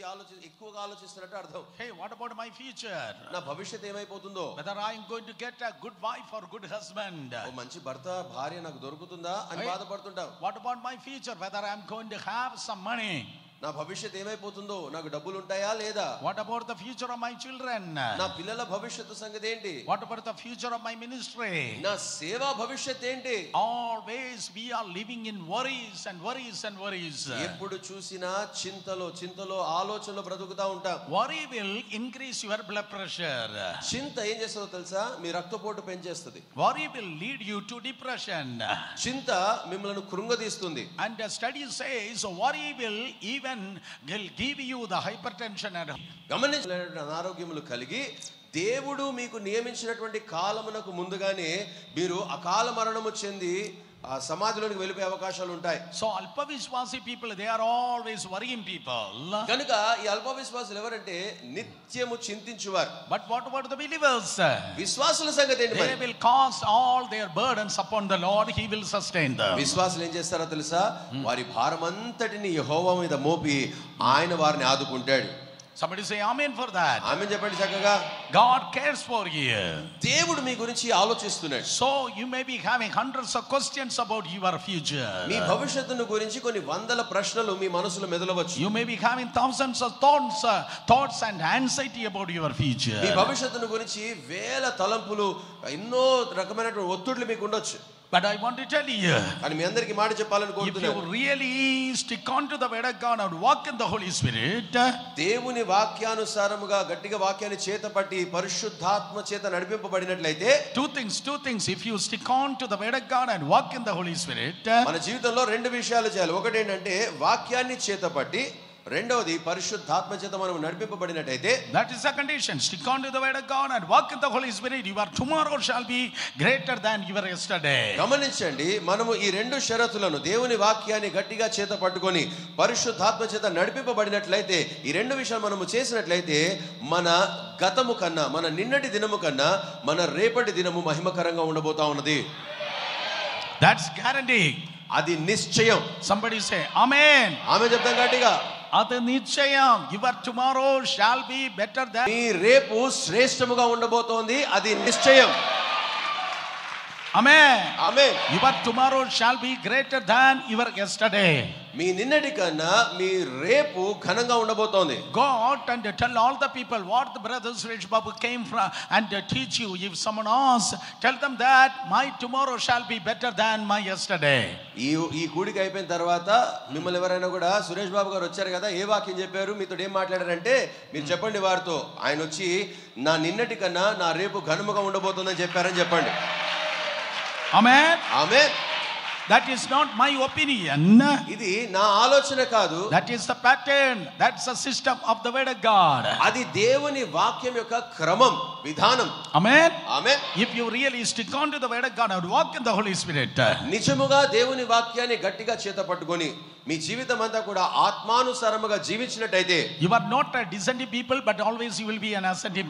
ఎక్కువగా ఆలోచిస్తున్నట్టు అర్థం. Hey, what about my future? నా భవిష్యత్తు ఏమైపోతుందో, Whether I am going to get a good wife or good husband. ఓ మంచి భర్త, భార్య నాకు దొరుకుతుందా అని బాధపడుతుంటాం. What about my future? Whether I am going to have some money. నా భవిష్యత్తు ఏమైపోతుందో, నాకు డబ్బులు ఉంటాయా లేదా. What about the future of my children? నా పిల్లల భవిష్యత్తు సంగతి ఏంటి. What about the future of my ministry? నా సేవా భవిష్యత్తు ఏంటి. Always we are living in worries and worries and worries. ఎప్పుడు చూసినా చింతలో ఆలోచనలో బ్రతుకుతా ఉంటాం. Worry will increase your blood pressure. చింత ఏం చేస్తుందో తెలుసా? మీ రక్తపోటు పెంచేస్తుంది. Worry will lead you to depression. చింత మిమ్మల్ని కృంగదీస్తుంది. And the study says worry will even give you the hypertension and గమనించినటువంటి అనారోగ్యములు కలిగి దేవుడు మీకు నియమించినటువంటి కాలమునకు ముందుగానే మీరు అకాల మరణము చెంది ఆ సమాధిలోకి వెళ్ళిపోయే అవకాశాలు ఉంటాయి. So alpa vishwasi people, they are always worrying people. కనుక ఈ అల్ప విశ్వాసులు ఎవరంటే నిత్యము చింతించువారు. But what about the believers? విశ్వాసుల సంగతి ఏంటి? They will cast all their burdens upon the Lord. He will sustain them. విశ్వాసులు ఏం చేస్తారో తెలుసా? వారి భారమంతటిని యెహోవా మీద మోపి ఆయన వారిని ఆదుకుంటాడు. Somebody say amen for that. ఆమేన్ చెప్పండి చక్కగా. God cares for you. దేవుడు మీ గురించి ఆలోచిస్తున్నాడు. So you may be having hundreds of questions about your future. మీ భవిష్యత్తును గురించి కొన్ని వందల ప్రశ్నలు మీ మనసులో మెదలవచ్చు. You may be having thousands of thoughts and anxiety about your future. మీ భవిష్యత్తును గురించి వేల తలంపులు, ఎన్నో రకమైనటువంటి ఒత్తిడులు మీకు ఉండొచ్చు. But I want to tell you, కానీ మీ అందరికీ మాట చెప్పాలని if కోరుతున్నాను. you really stick on to the word of God and walk in the Holy Spirit, దేవుని వాక్యానుసారముగా గట్టిగా వాక్యాన్ని చేతపట్టి పరిశుద్ధాత్మ చేత నడిపింపబడినట్లయితే two things. If you stick on to the word of God and walk in the Holy Spirit, మన జీవితంలో రెండు విషయాలు చేయాలి. ఒకటి ఏంటంటే వాక్యాన్ని చేతపట్టి, రెండవది పరిశుద్ధాత్మ చేత మనం నడిపింపబడినట్టయితే, that is the condition. Stick on to the word of God and walk in the Holy Spirit. Your tomorrow shall be greater than your yesterday. గమనించండి, మనము ఈ రెండు షరతులను, దేవుని వాక్యాన్ని గట్టిగా చేత పట్టుకొని పరిశుద్ధాత్మ చేత నడిపింపబడినట్లయితే, ఈ రెండు విషయాలు మనము చేసినట్లయితే మన గతము కన్నా, మన నిన్నటి దినము కన్నా మన రేపటి దినము మహిమకరంగా ఉండబోతా ఉన్నది. That's guarantee. అది నిశ్చయం. Somebody say amen. ఆమె చెప్తాం గట్టిగా. అది నిశ్చయం. Your tomorrow shall be better than. మీ రేపు శ్రేష్టముగా ఉండబోతోంది, అది నిశ్చయం. Amen. Amen. Your tomorrow shall be greater than your yesterday. మీ నిన్నటి కన్నా మీ రేపు ఘనంగా ఉండబోతోంది. Go out and tell all the people what the brothers Suresh Babu came from and teach you. If someone asks, tell them that my tomorrow shall be better than my yesterday. ఈ కూడిక అయిపోయిన తర్వాత మిమ్మల్ని ఎవరైనా కూడా సురేష్ బాబు గారు వచ్చారు కదా, ఏ వాక్యం చెప్పారు, మీతో ఏం మాట్లాడారంటే మీరు చెప్పండి వారితో, ఆయన వచ్చి నా నిన్నటి కన్నా నా రేపు ఘనముగా ఉండబోతుందని చెప్పారని చెప్పండి. Amen. Amen. That is not my opinion. ఇది నా ఆలోచన కాదు. That is the pattern. That's the system of the word of God. అది దేవుని వాక్యం యొక్క క్రమం, విధానం. Amen. Amen. If you really stick on to the word of God and walk in the Holy Spirit, నిజముగా దేవుని వాక్యాన్ని గట్టిగా చేత పట్టుకొని మీ జీవితం అంతా కూడా ఆత్మానుసారముగా జీవించినట్టయితే, you are not a descending people, but always you will be an ascending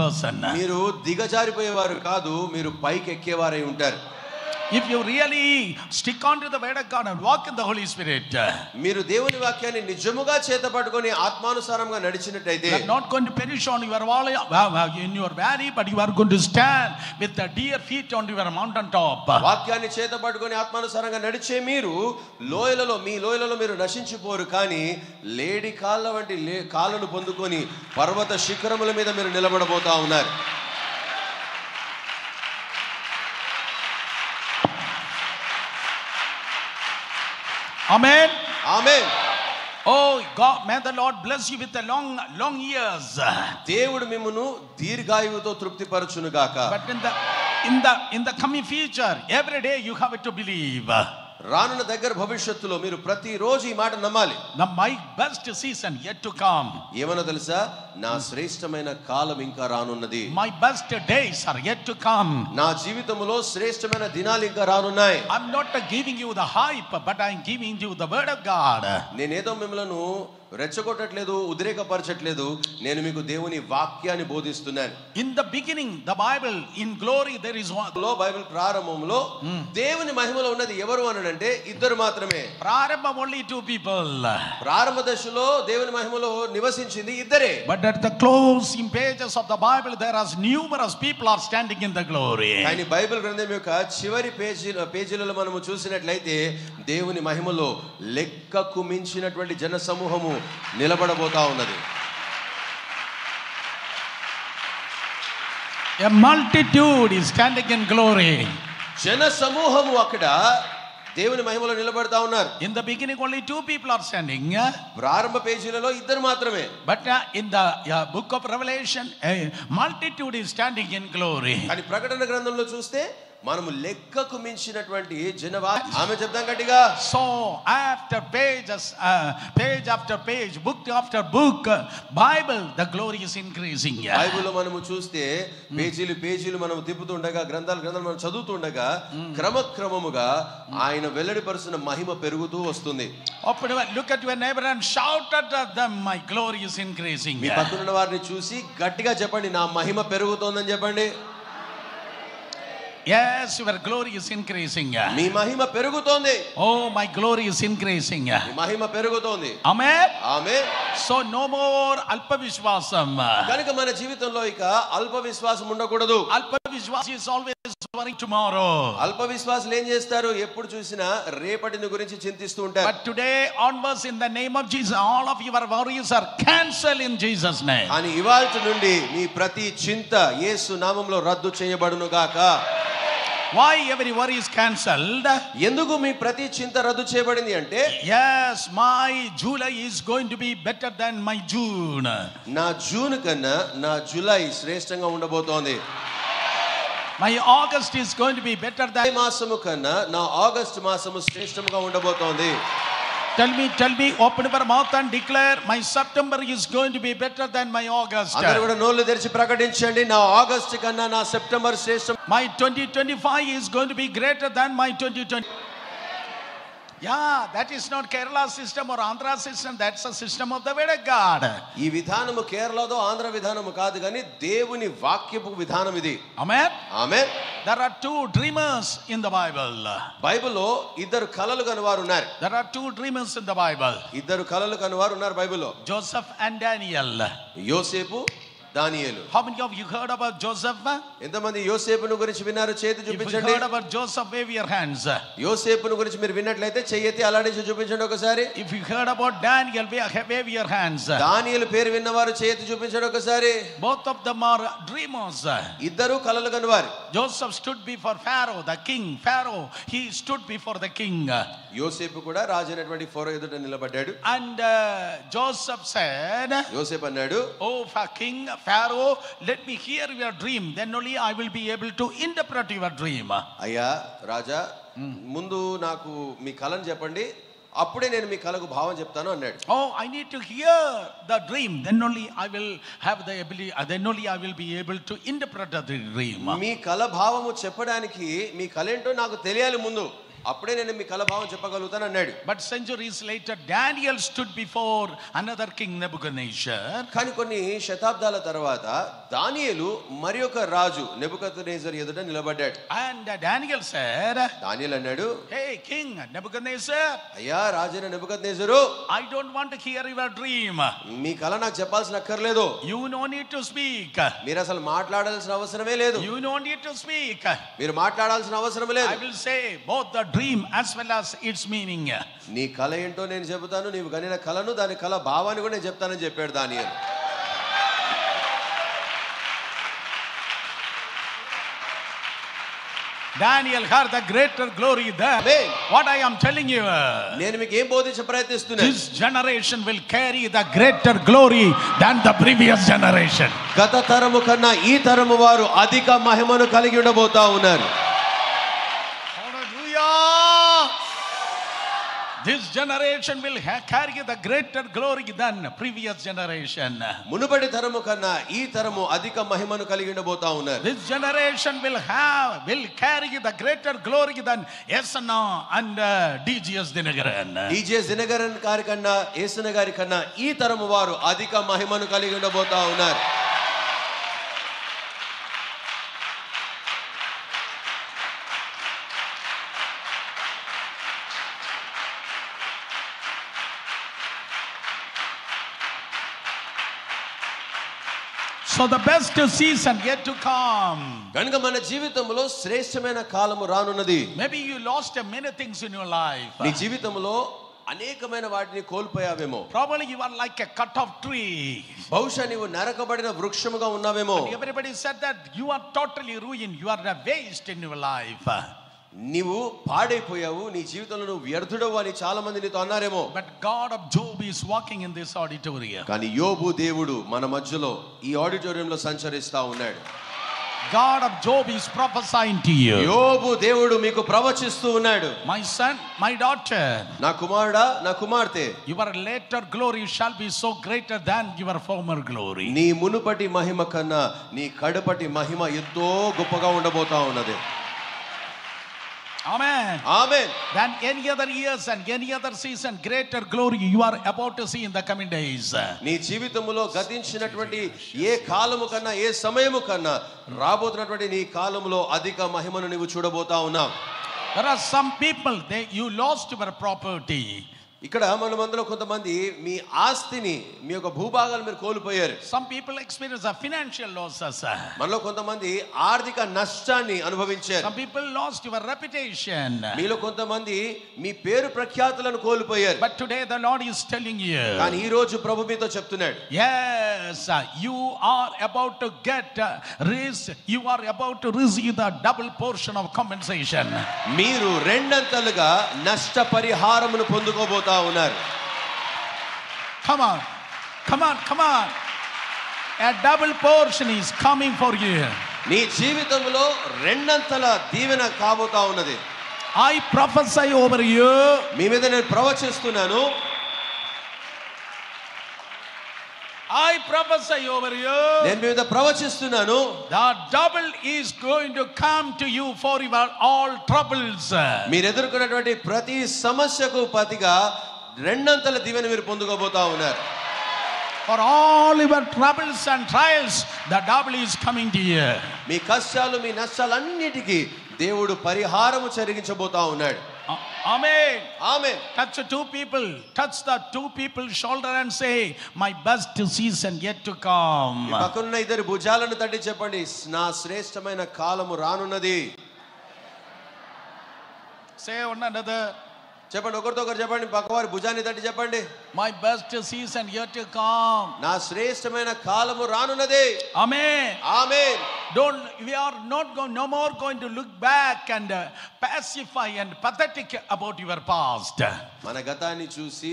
person. మీరు దిగజారిపోయేవారు కాదు, మీరు పైకి ఎక్కేవారై ఉంటారు. If you really stick on to the word of God and walk in the Holy Spirit, మీరు దేవుని వాక్యాన్ని నిజముగా చేత పట్టుకొని ఆత్మానుసారంగా నడిచినట్టయితే, you are not going to perish on your wall in your valley, but you are going to stand with the deer feet on your mountain top. వాక్యాన్ని చేత పట్టుకొని ఆత్మానుసారంగా నడిచే మీరు లోయలలో, మీ లోయలలో మీరు నశించిపోరు, కానీ లేడి కాళ్ళ వంటి కాళ్ళను పొందుకొని పర్వత శిఖరముల మీద మీరు నిలబడబోతా ఉన్నారు. Amen. Amen. Oh God, may the Lord bless you with the long years. దేవుడు మిమ్మును దీర్ఘాయువుతో తృప్తిపరచును గాక. But in the coming future, every day you have to believe. రానున్న దగ్గర భవిష్యత్తులో మీరు ప్రతిరోజు ఈ మాట నమ్మాలి. My best season yet to come. ఏమన్నా తెలుసా, నా శ్రేష్టమైన కాలం ఇంకా రానున్నది. My best days are yet to come. నా జీవితంలో శ్రేష్టమైన దినాలు ఇంకా రానున్నాయి. I'm not giving you the hype, but I'm giving you the word of God. నేనేదో మిమ్మల్ని రెచ్చగొట్టట్లేదు, ఉద్రేకపరచట్లేదు, నేను మీకు దేవుని వాక్యాన్ని బోధిస్తున్నాను. In the beginning, the Bible, in glory there is one. Bible ప్రారంభంలో దేవుని మహిమలో ఉన్నది ఎవరు అనంటే ఇద్దరు మాత్రమే. ప్రారంభం only two people. ప్రారంభ దశలో దేవుని మహిమలో నివసించింది ఇద్దరే. But at the closing pages of the Bible there are numerous people are standing in the glory. కానీ బైబిల్ గ్రంథం యొక్క చివరి పేజీలలో మనము చూసినట్లయితే దేవుని మహిమలో లెక్కకు మించినటువంటి జన సమూహము నిలబడబోతా ఉన్నది. A multitude is standing in glory. జన సమూహము అక్కడ దేవుని మహిమలో నిలబడతా ఉన్నారు. In the beginning only two people are standing. ప్రారంభ పేజీలలో ఇద్దరు మాత్రమే. But in the book of Revelation, a multitude is standing in glory. కానీ ప్రకటన గ్రంథంలో చూస్తే మనము లెక్కకు మించినటువంటి జనవాది. ఆమె చెప్తాం గట్టిగా. So after pages, page after page, book after book, Bible, the glory is increasing. బైబిల్లో మనము చూస్తే పేజీలు మనం తిప్పుతుండగా, గ్రంథాలు మనం చదువుతుండగా క్రమక్రమముగా ఆయన వెల్లడిపరుస్తున్న మహిమ పెరుగుతూ వస్తుంది. Look at your neighbor and shout at them, my glory is increasing. మీ పక్కనున్న వారిని చూసి గట్టిగా చెప్పండి, నా మహిమ పెరుగుతోందని చెప్పండి. Yes, your glory is increasing. మీ మహిమ పెరుగుతోంది. Oh, my glory is increasing. మీ మహిమ పెరుగుతోంది. Amen. ఆమేన్. So no more alpa vishwasam. కనుక మన జీవితంలో ఇక అల్ప విశ్వాసం ఉండకూడదు. Alpa vishwas is always worrying tomorrow. అల్ప విశ్వాసులు ఏం చేస్తారు, ఎప్పుడు చూసినా రేపటిని గురించి చింతిస్తూ ఉంటారు. But today onwards, in the name of Jesus, all of your worries are cancelled in Jesus' name. కానీ ఇవాల్టి నుండి మీ ప్రతి చింత యేసు నామములో రద్దు చేయబడును గాక. Why every worry is cancelled? ఎందుకు మీ ప్రతి చింత రద్దు చేయబడింది అంటే, Yes, my July is going to be better than my June. నా జూన్ కన్నా నా జూలై శ్రేష్టంగా ఉండబోతోంది. My August is going to be better than. మాసము కన్నా నా ఆగస్టు మాసము శ్రేష్టంగా ఉండబోతోంది. Tell me, open your mouth and declare, my September is going to be better than my August. అందరూ కూడా నోళ్ళు తెరిచి ప్రకటించండి, నా ఆగస్టు కన్నా నా సెప్టెంబర్ శ్రేష్టం. My 2025 is going to be greater than my 2020. Yeah, that is not Kerala system or Andhra system. That's a system of the word of God. ఈ విధానము కేరళదో ఆంధ్ర విధానము కాదు కానీ దేవుని వాక్యపు విధానం ఇది. Amen. Amen. There are two dreamers in the Bible. బైబిల్లో ఇద్దరు కలలు కనువారు ఉన్నారు. There are two dreamers in the Bible. ఇద్దరు కలలు కనువారు ఉన్నారు బైబిల్లో. Joseph and Daniel. యోసేపు, దానియేలు. How many of you heard about Joseph? ఎంతమంది యోసేపును గురించి విన్నారు? చేతి If you చూపించండి. heard about Joseph, wave your hands. యోసేపును గురించి మీరు విన్నట్లయితే చెయ్యెత్తి అలాడించి చూపించండి ఒకసారి. If you heard about Daniel, wave your hands. దానియేలు పేరు విన్నవారు చెయ్యెత్తి చూపించండి ఒకసారి. Both of them are dreamers. ఇద్దరు కలలు కనువారు. Joseph stood before Pharaoh, the king. Pharaoh, he stood before the king. యోసేపు కూడా రాజు అయినటువంటి ఫరో ఎదుట నిలబడ్డాడు. And Joseph said, యోసేపు అన్నాడు, "Oh, king Pharaoh, let me hear your dream. Then only I will be able to interpret your dream." అయ్యా రాజా, ముందు నాకు మీ కలను చెప్పండి, అప్పుడే నేను మీ కలకు భావం చెప్తాను అన్నాడు. Oh, I need to hear the dream. Then only I will have the ability. Then only I will be able to interpret the dream. మీ కల భావము చెప్పడానికి మీ కల ఏంటో నాకు తెలియాలి ముందు, అప్పుడే నేను మీ కల భావం చెప్పగలుగుతాను అన్నాడు. But centuries later, Daniel stood before another king, Nebuchadnezzar. కానీ కొన్ని శతాబ్దాల తర్వాత దానియేలు మరి ఒక రాజు నెబుకద్నెజర్ ఎదుట నిలబడ్డాడు. And Daniel said, దానియేలు అన్నాడు, "Hey, King Nebuchadnezzar, అయ్యా రాజైన నెబుకద్నెజరు, I don't want to hear your dream. మీ కల నాకు చెప్పాల్సిన అక్కర్లేదు. You no need to speak. మీరు అసలు మాట్లాడాల్సిన అవసరమే లేదు. You no need to speak. మీరు మాట్లాడాల్సిన అవసరమే లేదు. I will say both the dream as well as its meaning." నీ కల ఏంటో నేను చెబుతాను, నీవు కనిన కలను దాని కల భావాన్ని కూడా నేను చెప్తానని చెప్పాడు దానియేలు. Daniel had the greater glory there. Amen. What I am telling you, నేను మీకు ఏం బోధించ ప్రయత్నిస్తున్నాను? this generation will carry the greater glory than the previous generation. గత తరము కన్నా ఈ తరము వారు అధిక మహిమను కలిగి ఉండబోతా ఉన్నారు. This generation will carry the greater glory than previous generation. మునుపటి తరము కన్నా ఈ తరము అధిక మహిమను కలిగి ఉండబోతా ఉన్నారు. This generation will carry the greater glory than Yesana and DGS Dinagaran. DGS Dinagaran గారి కన్నా యేసన్న గారి కన్నా ఈ తరము వారు అధిక మహిమను కలిగి ఉండబోతా ఉన్నారు. So the best season yet to come. కనుక మన జీవితంలో శ్రేష్టమైన కాలము రానున్నది. Maybe you lost many things in your life. నీ జీవితంలో అనేకమైన వాటిని కోల్పోయావేమో. Probably you are like a cut off tree. బహుశా నీవు నరకబడిన వృక్షముగా ఉన్నావేమో. And everybody said that you are totally ruined. You are a waste in your life. నీవు పాడైపోయావు, నీ జీవితంలో నువ్వు వ్యర్థుడవు అని చాలా మంది నీతో అన్నారేమో. But God of Job is walking in this auditorium. కానీ యోబు దేవుడు మన మధ్యలో ఈ ఆడిటోరియంలో సంచరిస్తా ఉన్నాడు. God of Job is prophesying to you. యోబు దేవుడు మీకు ప్రవచిస్తూ ఉన్నాడు. My son, my daughter, నా కుమారుడా, నా కుమార్తె, your later glory shall be so greater than your former glory. నీ మునుపటి మహిమ కన్నా నీ కడపటి మహిమ ఎంతో గొప్పగా ఉండబోతా ఉన్నది. Amen. Amen. Than any other years and any other season, greater glory you are about to see in the coming days. నీ జీవితంలో గతించినటువంటి ఏ కాలము కన్నా ఏ సమయము కన్నా రాబోతున్నటువంటి నీ కాలంలో అధిక మహిమను నీవు చూడబోతా ఉన్నావు. There are some people, you lost your property. ఇక్కడ మన మందిలో కొంతమంది మీ ఆస్తిని, మీ యొక్క భూభాగాలు మీరు కోల్పోయారు. Some people experience a financial losses. మనలో కొంతమంది ఆర్థిక నష్టాన్ని అనుభవించారు. Some people lost your reputation. మీలో కొంతమంది మీ పేరు ప్రఖ్యాతులను కోల్పోయారు. But today the Lord is telling you, కానీ ఈ రోజు ప్రభు మీతో చెప్తున్నాడు, yes, you are about to you are about to receive the double portion of compensation. మీరు రెండంతలుగా నష్ట పరిహారమును పొందుకోబోతారు ఉన్నారు. Come on. A double portion is coming for you. నీ జీవితంలో రెండంతల దీవెన కాబోతా ఉన్నది. I prophesy over you. మీ మీద నేను ప్రవచిస్తున్నాను. I prophesy over you. నేను మీ మీద ప్రవచిస్తున్నాను. The double is going to come to you for your all troubles. మీరు ఎదుర్కొన్నటువంటి ప్రతి సమస్యకు ప్రతిగా రెండంతల దీవెన మీరు పొందుకోబోతా ఉన్నారు. For all your troubles and trials, the double is coming to you. మీ కష్టాలు మీ నష్టాలన్నిటికీ దేవుడు పరిహారము జరిగించబోతా ఉన్నాడు. Amen. Amen. Touch two people. Touch the two people's shoulder and say, my best season yet to come. ఈ పక్కనున్న ఇద్దరు భుజాలను తట్టి చెప్పండి, నా శ్రేష్టమైన కాలము రానున్నది. Say one another, చెప్పండి, ఒకరితో ఒకరు చెప్పండి, పక్కవారి భుజాన్ని తట్టి చెప్పండి, my best season yet to come. నా శ్రేష్టమైన కాలము రానున్నది. Amen. Amen. We are not going, no more going to look back and pacify and pathetic about your past. మన గతాన్ని చూసి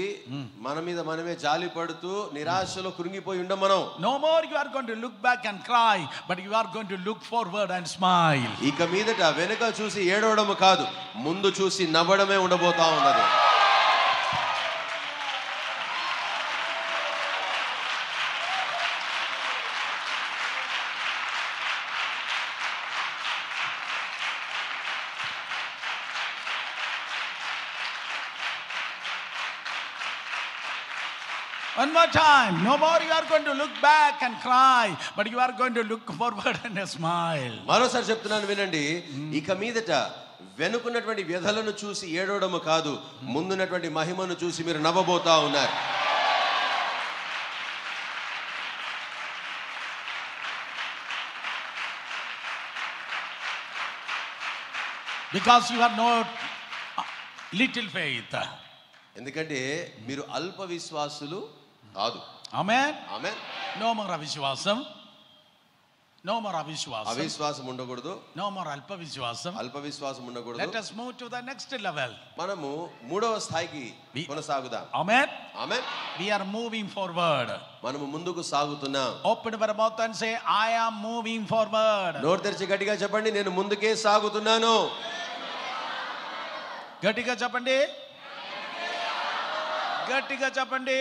మన మీద మనమే జాలి పడుతూ నిరాశలో కృంగిపోయి ఉండం మనం. No more you are going to look back and cry, but you are going to look forward and smile. ఇక మీదట వెనుక చూసి ఏడవడం కాదు, ముందు చూసి నవ్వడమే ఉండబోతా ఉన్నది. One more time. No more you are going to look back and cry, but you are going to look forward and smile. మరోసారి చెప్తున్నాను వినండి, ఇక మీదట వెనుకున్నటువంటి వ్యధలను చూసి ఏడవడము కాదు, ముందున్నటువంటి మహిమను చూసి మీరు నవ్వబోతా ఉన్నారు. Because you have no little faith. ఎందుకంటే మీరు అల్ప విశ్వాసులు కాదు. Amen. ఆమేన్. No more avishwasam. No more avishwasam. అవిశ్వాసం ఉండకూడదు. No more alpa vishwasam. అల్ప విశ్వాసం ఉండకూడదు. Let us move to the next level. మనము మూడవ స్థాయికి కొనసాగుదాం. Amen. Amen. We are moving forward. మనము ముందుకు సాగుతున్నాం. Open your mouth and say, I am moving forward. నోరు తెరిచి గట్టిగా చెప్పండి, నేను ముందుకే సాగుతున్నాను. గట్టిగా చెప్పండి. గట్టిగా చెప్పండి.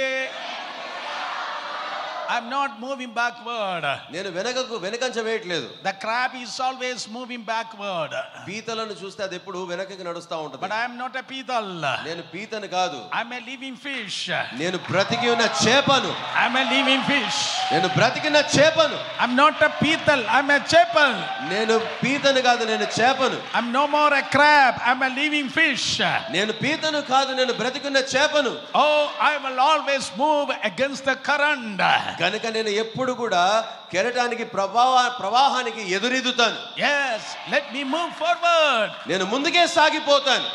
I'm not moving backward. నేను వెనకంచ వేయట్లేదు. The crab is always moving backward. పీతలను చూస్తే అది ఎప్పుడు వెనకకి నడుస్తా ఉంటది. But I am not a పీతల్. నేను పీతను కాదు. I'm a living fish. నేను బ్రతికి ఉన్న చేపను. I'm a living fish. నేను బ్రతికిన చేపను. I'm not a పీతల్. I'm a చేపల్. నేను పీతను కాదు, నేను చేపను. I'm no more a crab. I'm a living fish. నేను పీతను కాదు, నేను బ్రతికున్న చేపను. Oh, I will always move against the current. కనుక నేను ఎప్పుడు కూడా కెరటానికి ప్రవాహానికి ఎదురీదుతాను. Yes, let me move forward. నేను ముందుకే సాగిపోతాను.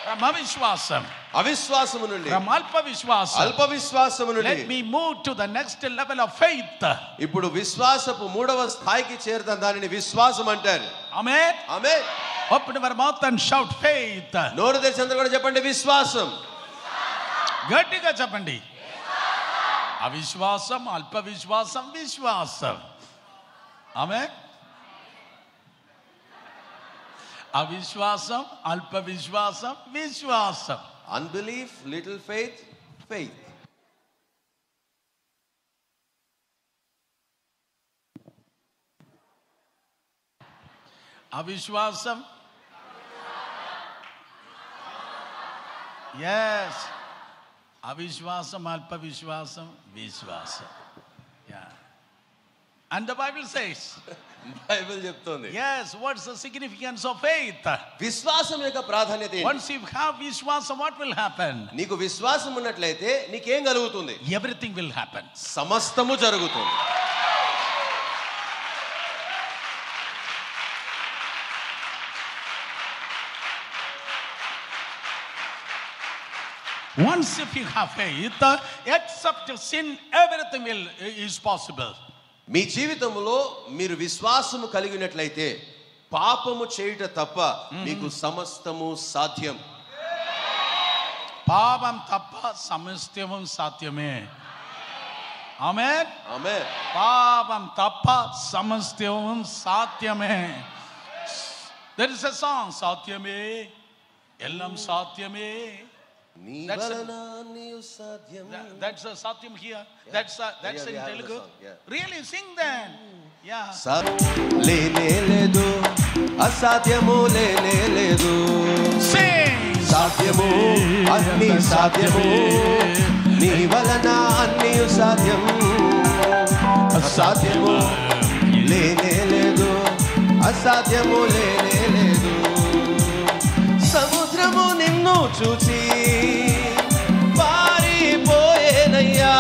From అవిశ్వాసం, అవిశ్వాసము నుండి, from అల్ప విశ్వాసం, అల్ప విశ్వాసము నుండి let me move to the next level of faith. ఇప్పుడు విశ్వాసపు మూడవ స్థాయికి చేరుతాను. దానిని విశ్వాసం అంటారు. Amen. Amen. Open your mouth and shout faith. నోరు తెరిచి అందరూ కూడా చెప్పండి, విశ్వాసం. గట్టిగా చెప్పండి. అవిశ్వాసం, అల్ప విశ్వాసం, విశ్వాసం. ఆమేన్. అవిశ్వాసం, అల్ప విశ్వాసం, విశ్వాసం. Unbelief, little faith, faith. అవిశ్వాసం, yes, అవిశ్వాసం, అల్ప విశ్వాసం, విశ్వాసం. Yeah. And the Bible says, Bible చెప్తోంది, yes, what's the significance of faith? విశ్వాసం యొక్క ప్రాధాన్యత ఏంటి? Once you have విశ్వాసం, what will happen? నీకు విశ్వాసం ఉన్నట్లయితే నీకేం కలుగుతుంది? Everything will happen. సమస్తము జరుగుతుంది. Once if you have faith, except sin, everything is possible. మీ జీవితంలో మీరు విశ్వాసము కలిగినట్లయితే పాపము చేయుట తప్ప మీకు సమస్తము సాధ్యం. పాపం తప్ప సమస్తము సాధ్యమే. ఆమేన్. ఆమేన్. పాపం తప్ప సమస్తము సాధ్యమే. There is a song, సాధ్యమే ఎల్లం సాధ్యమే నీ That's a- వలన అన్నియు సాధ్యం. That's a satyam here. That's Yeah, in we have the Telugu. song, yeah. Really, sing that. Yeah. లేనే లేదు, అసాధ్యము లేనే లేదు. Sing. సాధ్యము అన్ని సాధ్యము, నీ వలన అన్నియు సాధ్యం. అసాధ్యము లేనే లేదు, అసాధ్యము లేనే లేదు. సముద్రము నిన్ను చూచి పారిపోయేనయ్యా.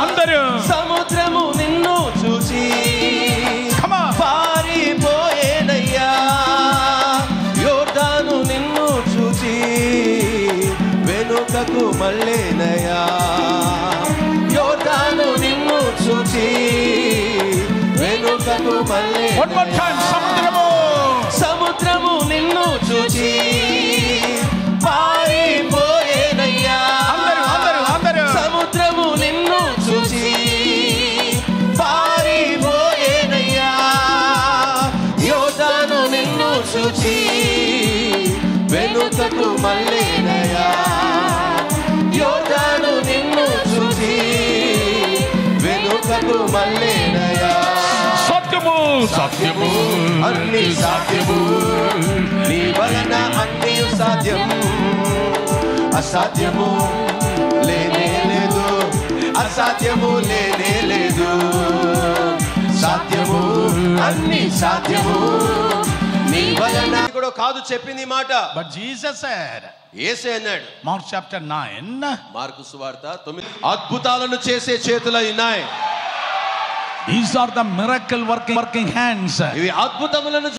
అందరూ సముద్రము నిన్ను చూచి పారిపోయేనయ్యా. యోర్దాను నిన్ను చూచి వెనుకకు మళ్ళేనయ్యా. యోర్దాను నిన్ను చూచి వెనుకకు మళ్ళే. One more time. సముద్రము. సముద్రము నిన్ను చూచి పారిపోయేనయ్యా. అందరూ. సముద్రము నిన్ను చూచి పారిపోయేనయ్యా. యోర్దాను నిన్ను చూచి వెనుకకు మళ్ళేనయ్యా. యోర్దాను నిన్ను చూచి వెనుకకు మళ్ళేనయ్యా. సత్యము. అన్ని సాధ్యము, నీ వలన అన్ని సాధ్యం. అసాధ్యము లేనే లేదు, అసాధ్యము లేనే లేదు. సాధ్యము అన్ని సాధ్యము, నీ వలన కూడా కాదు చెప్పింది మాట. But Jesus said, యేసే అన్నాడు, Mark chapter 9. మార్కు సువార్త 9, అద్భుతాలను చేసే చేతులు ఉన్నాయి. These are the miracle working hands. ఇవి అద్భుతములను